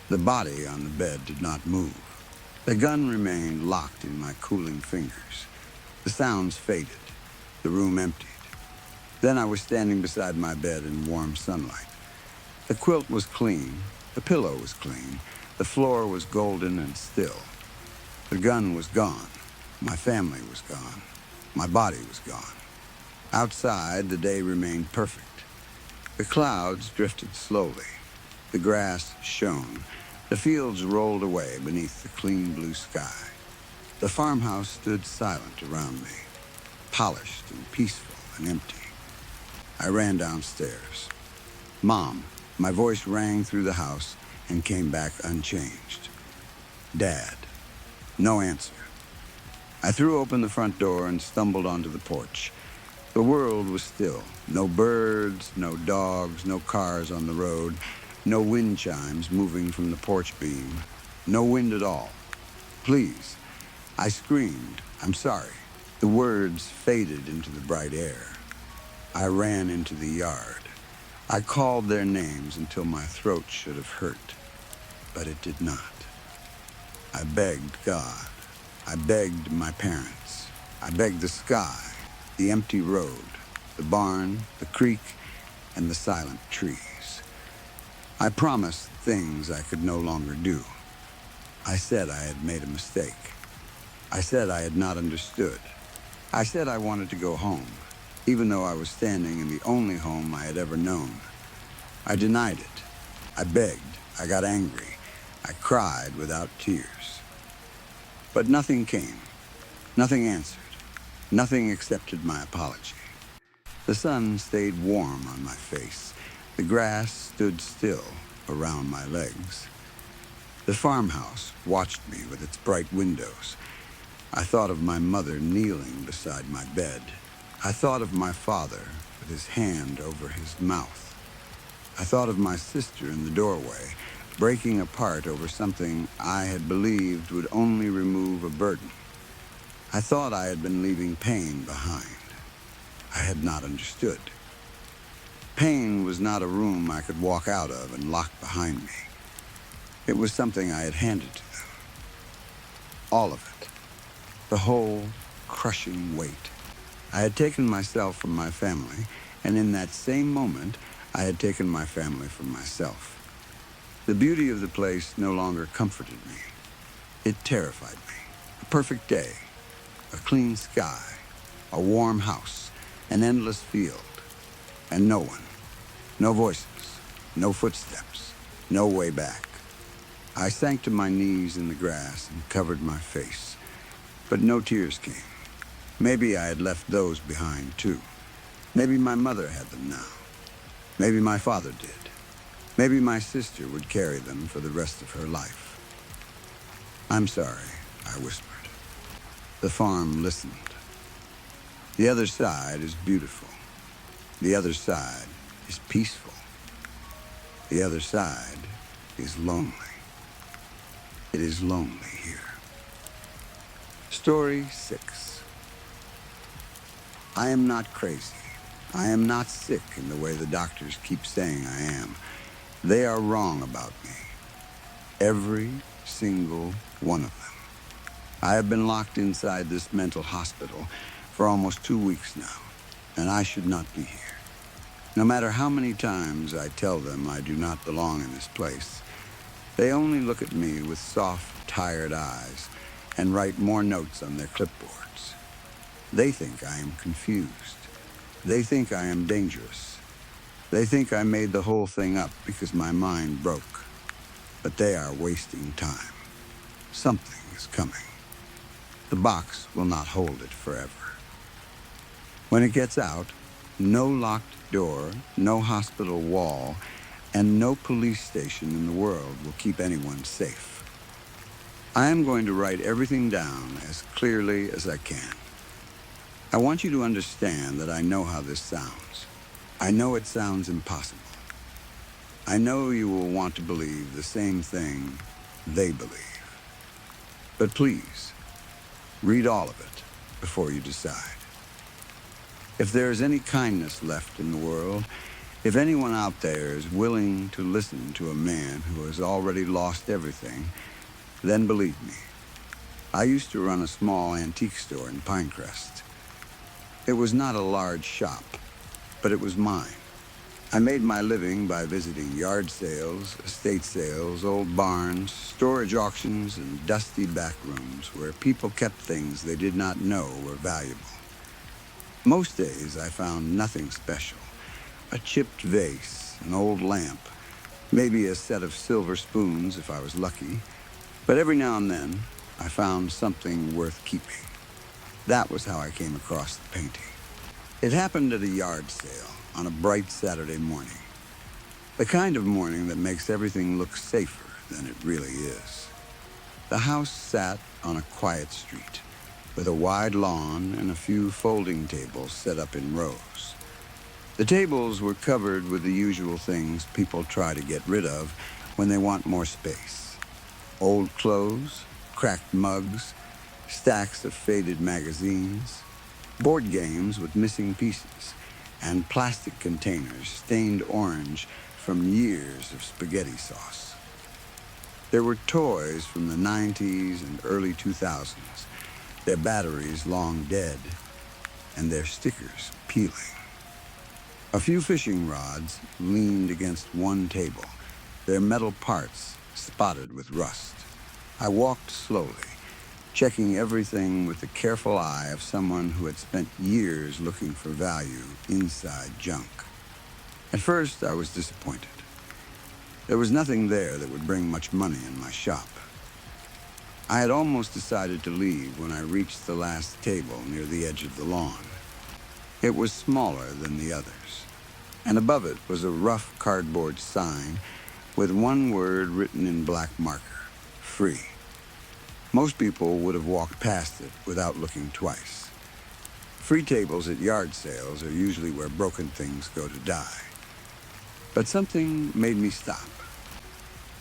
A: The body on the bed did not move. The gun remained locked in my cooling fingers. The sounds faded. The room emptied. Then I was standing beside my bed in warm sunlight. The quilt was clean. The pillow was clean. The floor was golden and still. The gun was gone. My family was gone. My body was gone. Outside, the day remained perfect. The clouds drifted slowly. The grass shone. The fields rolled away beneath the clean blue sky. The farmhouse stood silent around me, polished and peaceful and empty. I ran downstairs. "Mom." My voice rang through the house and came back unchanged. "Dad." No answer. I threw open the front door and stumbled onto the porch. The world was still. No birds, no dogs, no cars on the road, no wind chimes moving from the porch beam. No wind at all. Please. I screamed, I'm sorry. The words faded into the bright air. I ran into the yard. I called their names until my throat should have hurt, but it did not. I begged God. I begged my parents. I begged the sky, the empty road, the barn, the creek, and the silent trees. I promised things I could no longer do. I said I had made a mistake. I said I had not understood. I said I wanted to go home, even though I was standing in the only home I had ever known. I denied it. I begged. I got angry. I cried without tears. But nothing came. Nothing answered. Nothing accepted my apology. The sun stayed warm on my face. The grass stood still around my legs. The farmhouse watched me with its bright windows. I thought of my mother kneeling beside my bed. I thought of my father with his hand over his mouth. I thought of my sister in the doorway, breaking apart over something I had believed would only remove a burden. I thought I had been leaving pain behind. I had not understood. Pain was not a room I could walk out of and lock behind me. It was something I had handed to them. All of it. The whole crushing weight. I had taken myself from my family, and in that same moment, I had taken my family from myself. The beauty of the place no longer comforted me. It terrified me. A perfect day, a clean sky, a warm house, an endless field, and no one. No voices, no footsteps, no way back. I sank to my knees in the grass and covered my face, but no tears came. Maybe I had left those behind, too. Maybe my mother had them now. Maybe my father did. Maybe my sister would carry them for the rest of her life. I'm sorry, I whispered. The farm listened. The other side is beautiful. The other side is peaceful. The other side is lonely. It is lonely here. Story 6. I am not crazy. I am not sick in the way the doctors keep saying I am. They are wrong about me. Every single one of them. I have been locked inside this mental hospital for almost 2 weeks now, and I should not be here. No matter how many times I tell them I do not belong in this place, they only look at me with soft, tired eyes and write more notes on their clipboards. They think I am confused. They think I am dangerous. They think I made the whole thing up because my mind broke. But they are wasting time. Something is coming. The box will not hold it forever. When it gets out, no locked door, no hospital wall, and no police station in the world will keep anyone safe. I am going to write everything down as clearly as I can. I want you to understand that I know how this sounds. I know it sounds impossible. I know you will want to believe the same thing they believe. But please, read all of it before you decide. If there is any kindness left in the world, if anyone out there is willing to listen to a man who has already lost everything, then believe me. I used to run a small antique store in Pinecrest. It was not a large shop, but it was mine. I made my living by visiting yard sales, estate sales, old barns, storage auctions, and dusty back rooms where people kept things they did not know were valuable. Most days I found nothing special. A chipped vase, an old lamp, maybe a set of silver spoons if I was lucky. But every now and then, I found something worth keeping. That was how I came across the painting. It happened at a yard sale on a bright Saturday morning. The kind of morning that makes everything look safer than it really is. The house sat on a quiet street. with a wide lawn and a few folding tables set up in rows. The tables were covered with the usual things people try to get rid of when they want more space. Old clothes, cracked mugs, stacks of faded magazines, board games with missing pieces, and plastic containers stained orange from years of spaghetti sauce. There were toys from the 90s and early 2000s, their batteries long dead, and their stickers peeling. A few fishing rods leaned against one table, their metal parts spotted with rust. I walked slowly, checking everything with the careful eye of someone who had spent years looking for value inside junk. At first, I was disappointed. There was nothing there that would bring much money in my shop. I had almost decided to leave when I reached the last table near the edge of the lawn. It was smaller than the others, and above it was a rough cardboard sign with one word written in black marker: free. Most people would have walked past it without looking twice. Free tables at yard sales are usually where broken things go to die. But something made me stop.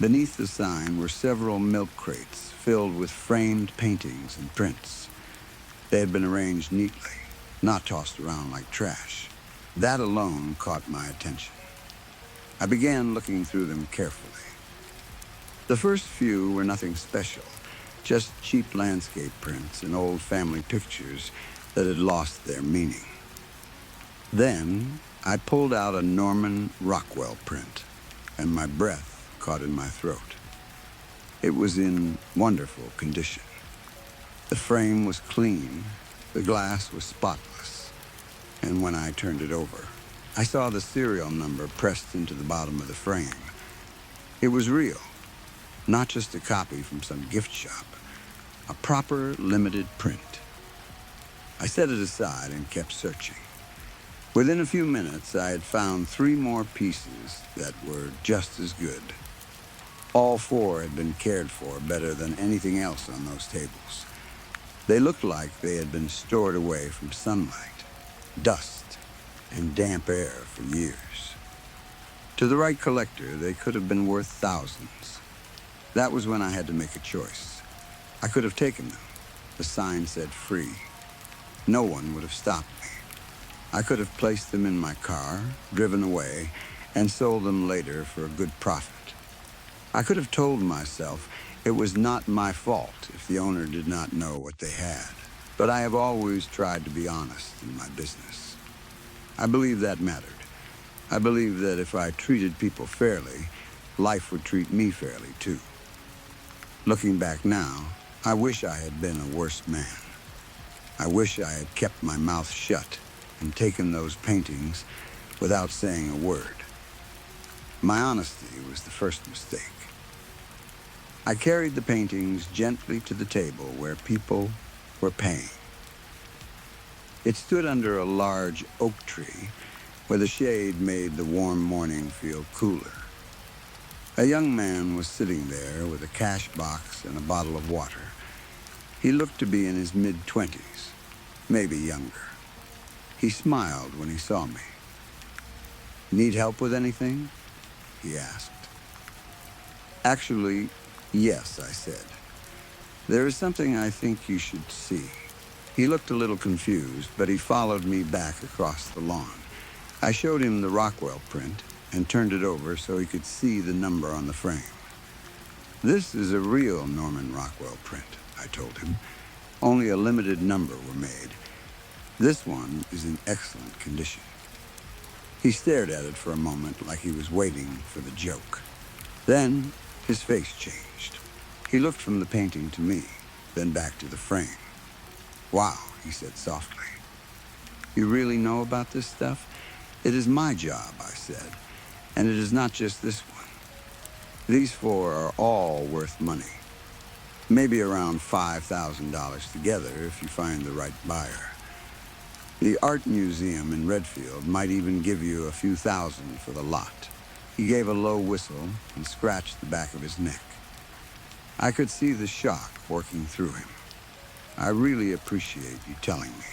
A: Beneath the sign were several milk crates filled with framed paintings and prints. They had been arranged neatly, not tossed around like trash. That alone caught my attention. I began looking through them carefully. The first few were nothing special, just cheap landscape prints and old family pictures that had lost their meaning. Then I pulled out a Norman Rockwell print, and my breath caught in my throat. It was in wonderful condition. The frame was clean, the glass was spotless, and when I turned it over, I saw the serial number pressed into the bottom of the frame. It was real, not just a copy from some gift shop, a proper limited print. I set it aside and kept searching. Within a few minutes, I had found 3 more pieces that were just as good. All 4 had been cared for better than anything else on those tables. They looked like they had been stored away from sunlight, dust, and damp air for years. To the right collector, they could have been worth thousands. That was when I had to make a choice. I could have taken them. The sign said free. No one would have stopped me. I could have placed them in my car, driven away, and sold them later for a good profit. I could have told myself it was not my fault if the owner did not know what they had. But I have always tried to be honest in my business. I believe that mattered. I believe that if I treated people fairly, life would treat me fairly too. Looking back now, I wish I had been a worse man. I wish I had kept my mouth shut and taken those paintings without saying a word. My honesty was the first mistake. I carried the paintings gently to the table where people were paying. It stood under a large oak tree where the shade made the warm morning feel cooler. A young man was sitting there with a cash box and a bottle of water. He looked to be in his mid-20s, maybe younger. He smiled when he saw me. "Need help with anything?" he asked. "Actually, yes," I said. "There is something I think you should see." He looked a little confused, but he followed me back across the lawn. I showed him the Rockwell print and turned it over so he could see the number on the frame. "This is a real Norman Rockwell print," I told him. "Only a limited number were made. This one is in excellent condition." He stared at it for a moment like he was waiting for the joke. Then his face changed. He looked from the painting to me, then back to the frame. "Wow," he said softly. "You really know about this stuff?" "It is my job," I said, "and it is not just this one. These 4 are all worth money. Maybe around $5,000 together if you find the right buyer. The art museum in Redfield might even give you a few thousand for the lot." He gave a low whistle and scratched the back of his neck. I could see the shock working through him. I really appreciate you telling me,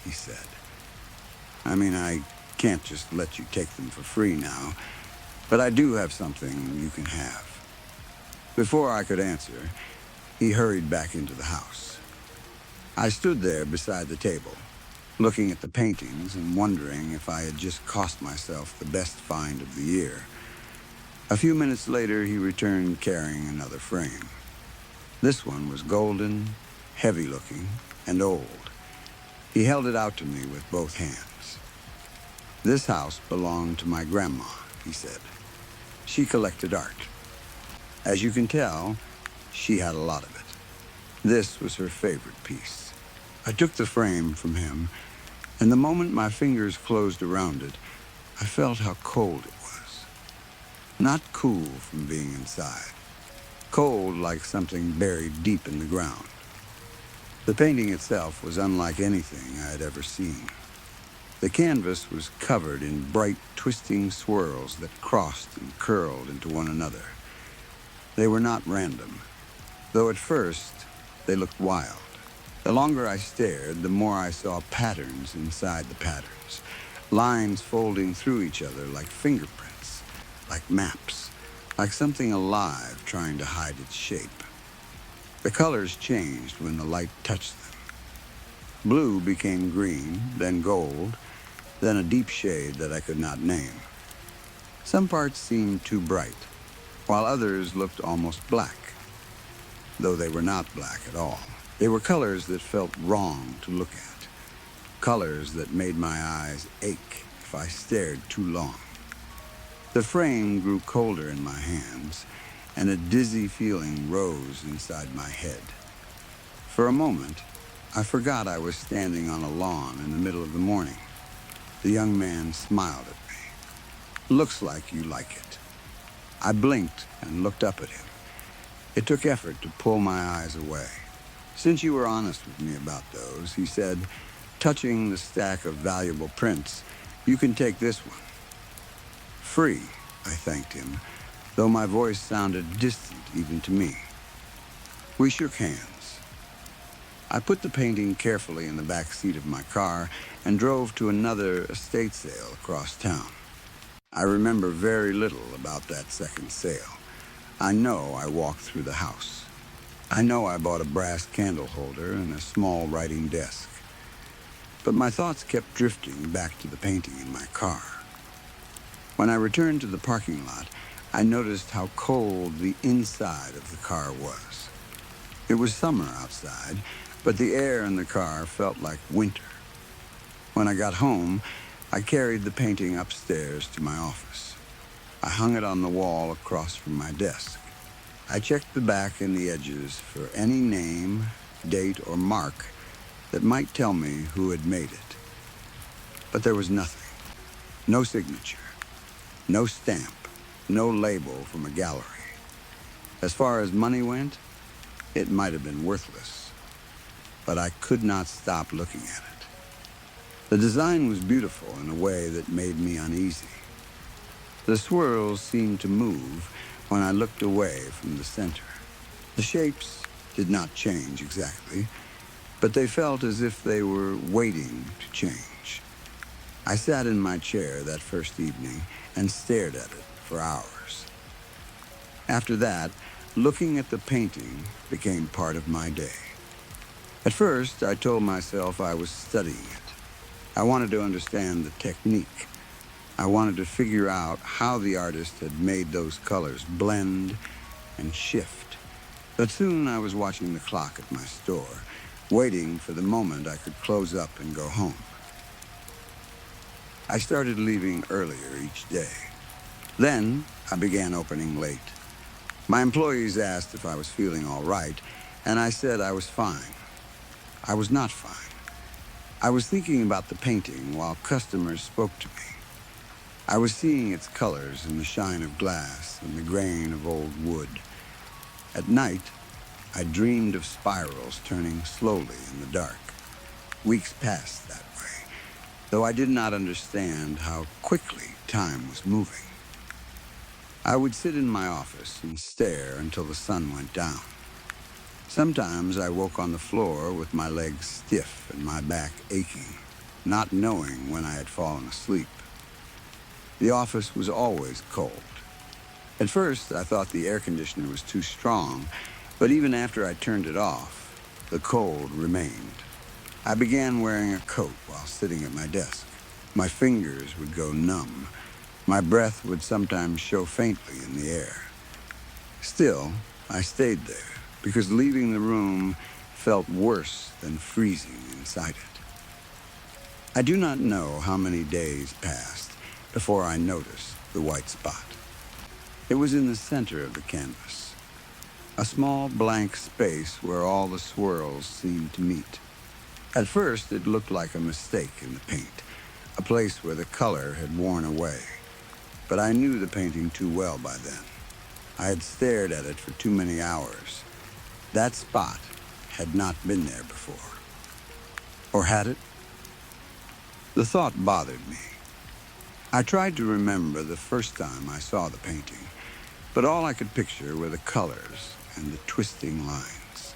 A: he said. I mean, I can't just let you take them for free now, but I do have something you can have. Before I could answer, he hurried back into the house. I stood there beside the table, looking at the paintings and wondering if I had just cost myself the best find of the year. A few minutes later, he returned carrying another frame. This one was golden, heavy-looking, and old. He held it out to me with both hands. This house belonged to my grandma, he said. She collected art. As you can tell, she had a lot of it. This was her favorite piece. I took the frame from him, and the moment my fingers closed around it, I felt how cold it was. Not cool from being inside. Cold like something buried deep in the ground. The painting itself was unlike anything I had ever seen. The canvas was covered in bright, twisting swirls that crossed and curled into one another. They were not random, though at first they looked wild. The longer I stared, the more I saw patterns inside the patterns, lines folding through each other like fingerprints, like maps, like something alive trying to hide its shape. The colors changed when the light touched them. Blue became green, then gold, then a deep shade that I could not name. Some parts seemed too bright, while others looked almost black, though they were not black at all. They were colors that felt wrong to look at, colors that made my eyes ache if I stared too long. The frame grew colder in my hands, and a dizzy feeling rose inside my head. For a moment, I forgot I was standing on a lawn in the middle of the morning. The young man smiled at me. "Looks like you like it." I blinked and looked up at him. It took effort to pull my eyes away. "Since you were honest with me about those," he said, touching the stack of valuable prints, "you can take this one." "Free," I thanked him, though my voice sounded distant even to me. We shook hands. I put the painting carefully in the back seat of my car and drove to another estate sale across town. I remember very little about that second sale. I know I walked through the house. I know I bought a brass candle holder and a small writing desk. But my thoughts kept drifting back to the painting in my car. When I returned to the parking lot, I noticed how cold the inside of the car was. It was summer outside, but the air in the car felt like winter. When I got home, I carried the painting upstairs to my office. I hung it on the wall across from my desk. I checked the back and the edges for any name, date, or mark that might tell me who had made it. But there was nothing. No signature. No stamp. No label from a gallery. As far as money went, it might have been worthless. But I could not stop looking at it. The design was beautiful in a way that made me uneasy. The swirls seemed to move when I looked away from the center. The shapes did not change exactly, but they felt as if they were waiting to change. I sat in my chair that first evening and stared at it for hours. After that, looking at the painting became part of my day. At first, I told myself I was studying it. I wanted to understand the technique. I wanted to figure out how the artist had made those colors blend and shift. But soon I was watching the clock at my store, waiting for the moment I could close up and go home. I started leaving earlier each day. Then I began opening late. My employees asked if I was feeling all right, and I said I was fine. I was not fine. I was thinking about the painting while customers spoke to me. I was seeing its colors in the shine of glass and the grain of old wood. At night, I dreamed of spirals turning slowly in the dark. Weeks passed that way, though I did not understand how quickly time was moving. I would sit in my office and stare until the sun went down. Sometimes I woke on the floor with my legs stiff and my back aching, not knowing when I had fallen asleep. The office was always cold. At first, I thought the air conditioner was too strong, but even after I turned it off, the cold remained. I began wearing a coat while sitting at my desk. My fingers would go numb. My breath would sometimes show faintly in the air. Still, I stayed there because leaving the room felt worse than freezing inside it. I do not know how many days passed before I noticed the white spot. It was in the center of the canvas, a small blank space where all the swirls seemed to meet. At first, it looked like a mistake in the paint, a place where the color had worn away. But I knew the painting too well by then. I had stared at it for too many hours. That spot had not been there before. Or had it? The thought bothered me. I tried to remember the first time I saw the painting, but all I could picture were the colors and the twisting lines.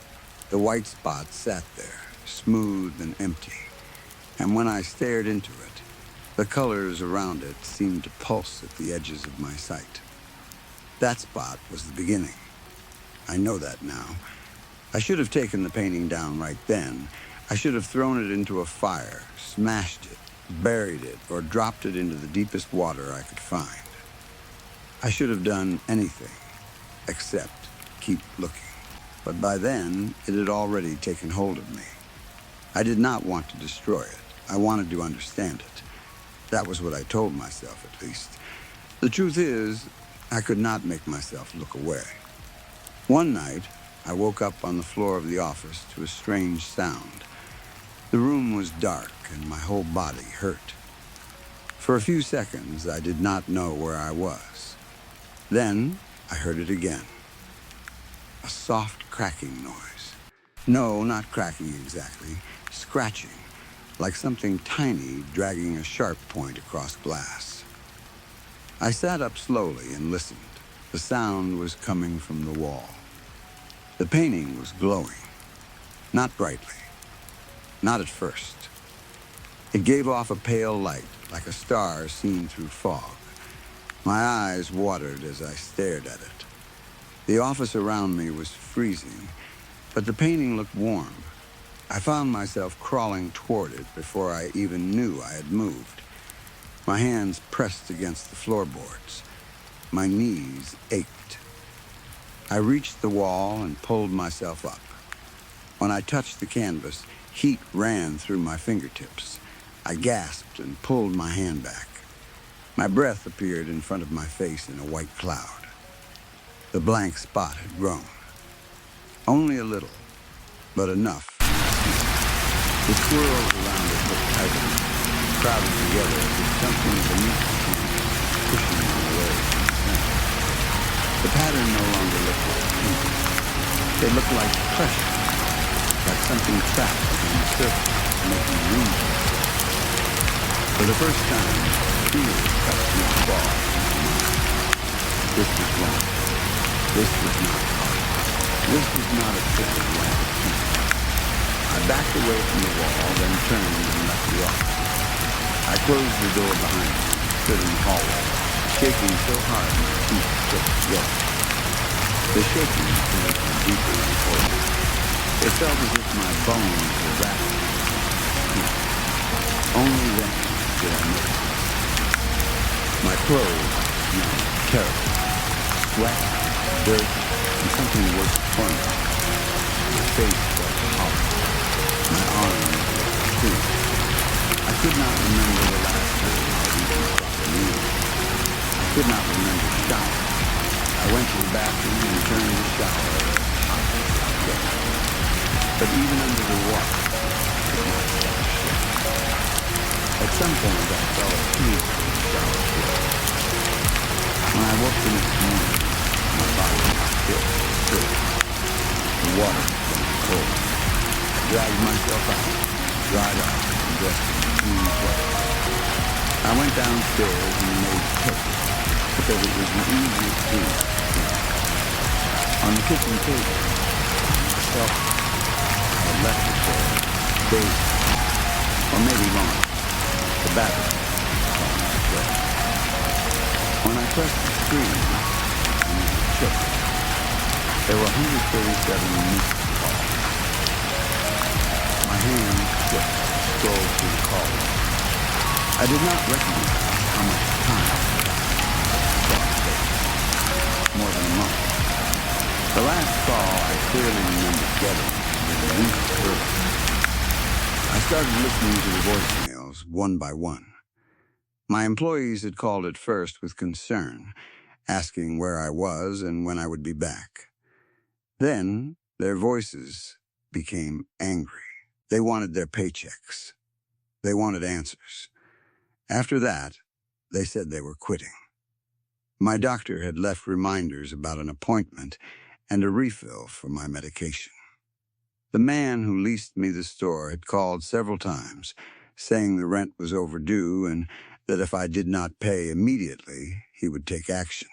A: The white spot sat there, smooth and empty, and when I stared into it, the colors around it seemed to pulse at the edges of my sight. That spot was the beginning. I know that now. I should have taken the painting down right then. I should have thrown it into a fire, smashed it, buried it, or dropped it into the deepest water I could find. I should have done anything except keep looking. But by then, it had already taken hold of me. I did not want to destroy it. I wanted to understand it. That was what I told myself, at least. The truth is, I could not make myself look away. One night, I woke up on the floor of the office to a strange sound. The room was dark and my whole body hurt. For a few seconds, I did not know where I was. Then, I heard it again. A soft cracking noise. No, not cracking exactly. Scratching, like something tiny dragging a sharp point across glass. I sat up slowly and listened. The sound was coming from the wall. The painting was glowing, not brightly, not at first. It gave off a pale light, like a star seen through fog. My eyes watered as I stared at it. The office around me was freezing, but the painting looked warm. I found myself crawling toward it before I even knew I had moved. My hands pressed against the floorboards. My knees ached. I reached the wall and pulled myself up. When I touched the canvas, heat ran through my fingertips. I gasped and pulled my hand back. My breath appeared in front of my face in a white cloud. The blank spot had grown. Only a little, but enough. The swirls around it looked tighter, crowded together as if something beneath the canvas pushing them away from the center. The pattern no longer looked like painting. They looked like pressure, like something trapped on the surface, making room for it. For the first time, fear touched my ball in my mind. This was wrong. This was not art. This was not a trick of light or paint. I backed away from the wall, then turned and left the office. I closed the door behind me and stood in the hallway, shaking so hard my feet shook together. The shaking came from deeper before me. It felt as if my bones were rattling against my skin. Only then did I notice it. My clothes smelled terrible. Sweat, dirt, and something worse formula. My face felt hollow. My arms were thin. I could not remember the last time I had eaten a proper meal. I could not remember showering. I went to the bathroom and turned the shower hot as it could get. But even under the water, I could not stop shaking. At some point, I fell asleep on the shower floor. When I woke the next morning, my body was still still. The water was getting cold. I dragged myself out, dried off, and dressed in clean clothes. I went downstairs and made toast, because it was the easiest thing to do. On the kitchen table, a felt I had left the chair, days, or maybe longer. The battery was on the chair. When I pressed the screen, and it checked, there were 137 missed calls. My hand shook, scrolled through the calls. I did not recognize how much time more than a month. The last call I clearly remember getting was a week earlier. I started listening to the voicemails one by one. My employees had called at first with concern, asking where I was and when I would be back. Then their voices became angry. They wanted their paychecks. They wanted answers. After that, they said they were quitting. My doctor had left reminders about an appointment and a refill for my medication. The man who leased me the store had called several times, saying the rent was overdue and that if I did not pay immediately, he would take action.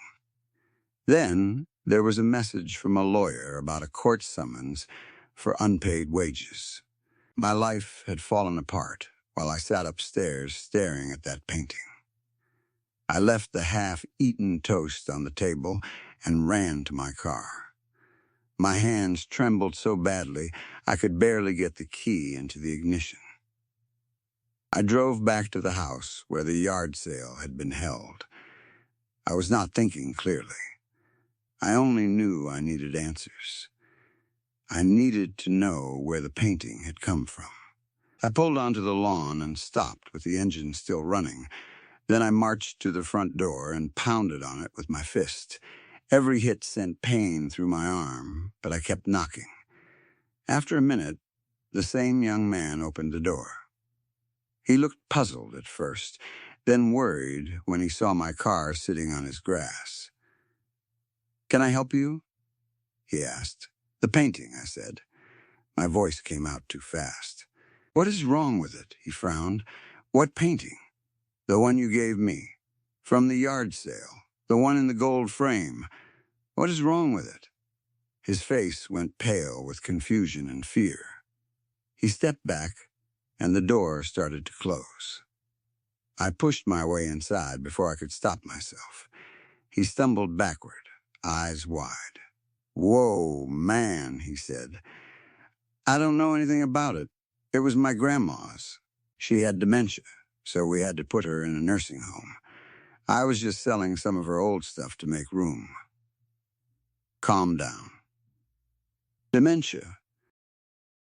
A: Then there was a message from a lawyer about a court summons for unpaid wages. My life had fallen apart while I sat upstairs staring at that painting. I left the half-eaten toast on the table and ran to my car. My hands trembled so badly I could barely get the key into the ignition. I drove back to the house where the yard sale had been held. I was not thinking clearly. I only knew I needed answers. I needed to know where the painting had come from. I pulled onto the lawn and stopped with the engine still running. Then I marched to the front door and pounded on it with my fist. Every hit sent pain through my arm, but I kept knocking. After a minute, the same young man opened the door. He looked puzzled at first, then worried when he saw my car sitting on his grass. "Can I help you?" he asked. "The painting," I said. My voice came out too fast. "What is wrong with it?" he frowned. "What painting?" "The one you gave me. From the yard sale. The one in the gold frame. What is wrong with it?" His face went pale with confusion and fear. He stepped back, and the door started to close. I pushed my way inside before I could stop myself. He stumbled backward, eyes wide. "Whoa, man," he said. "I don't know anything about it. It was my grandma's. She had dementia, so we had to put her in a nursing home. I was just selling some of her old stuff to make room." Calm down. Dementia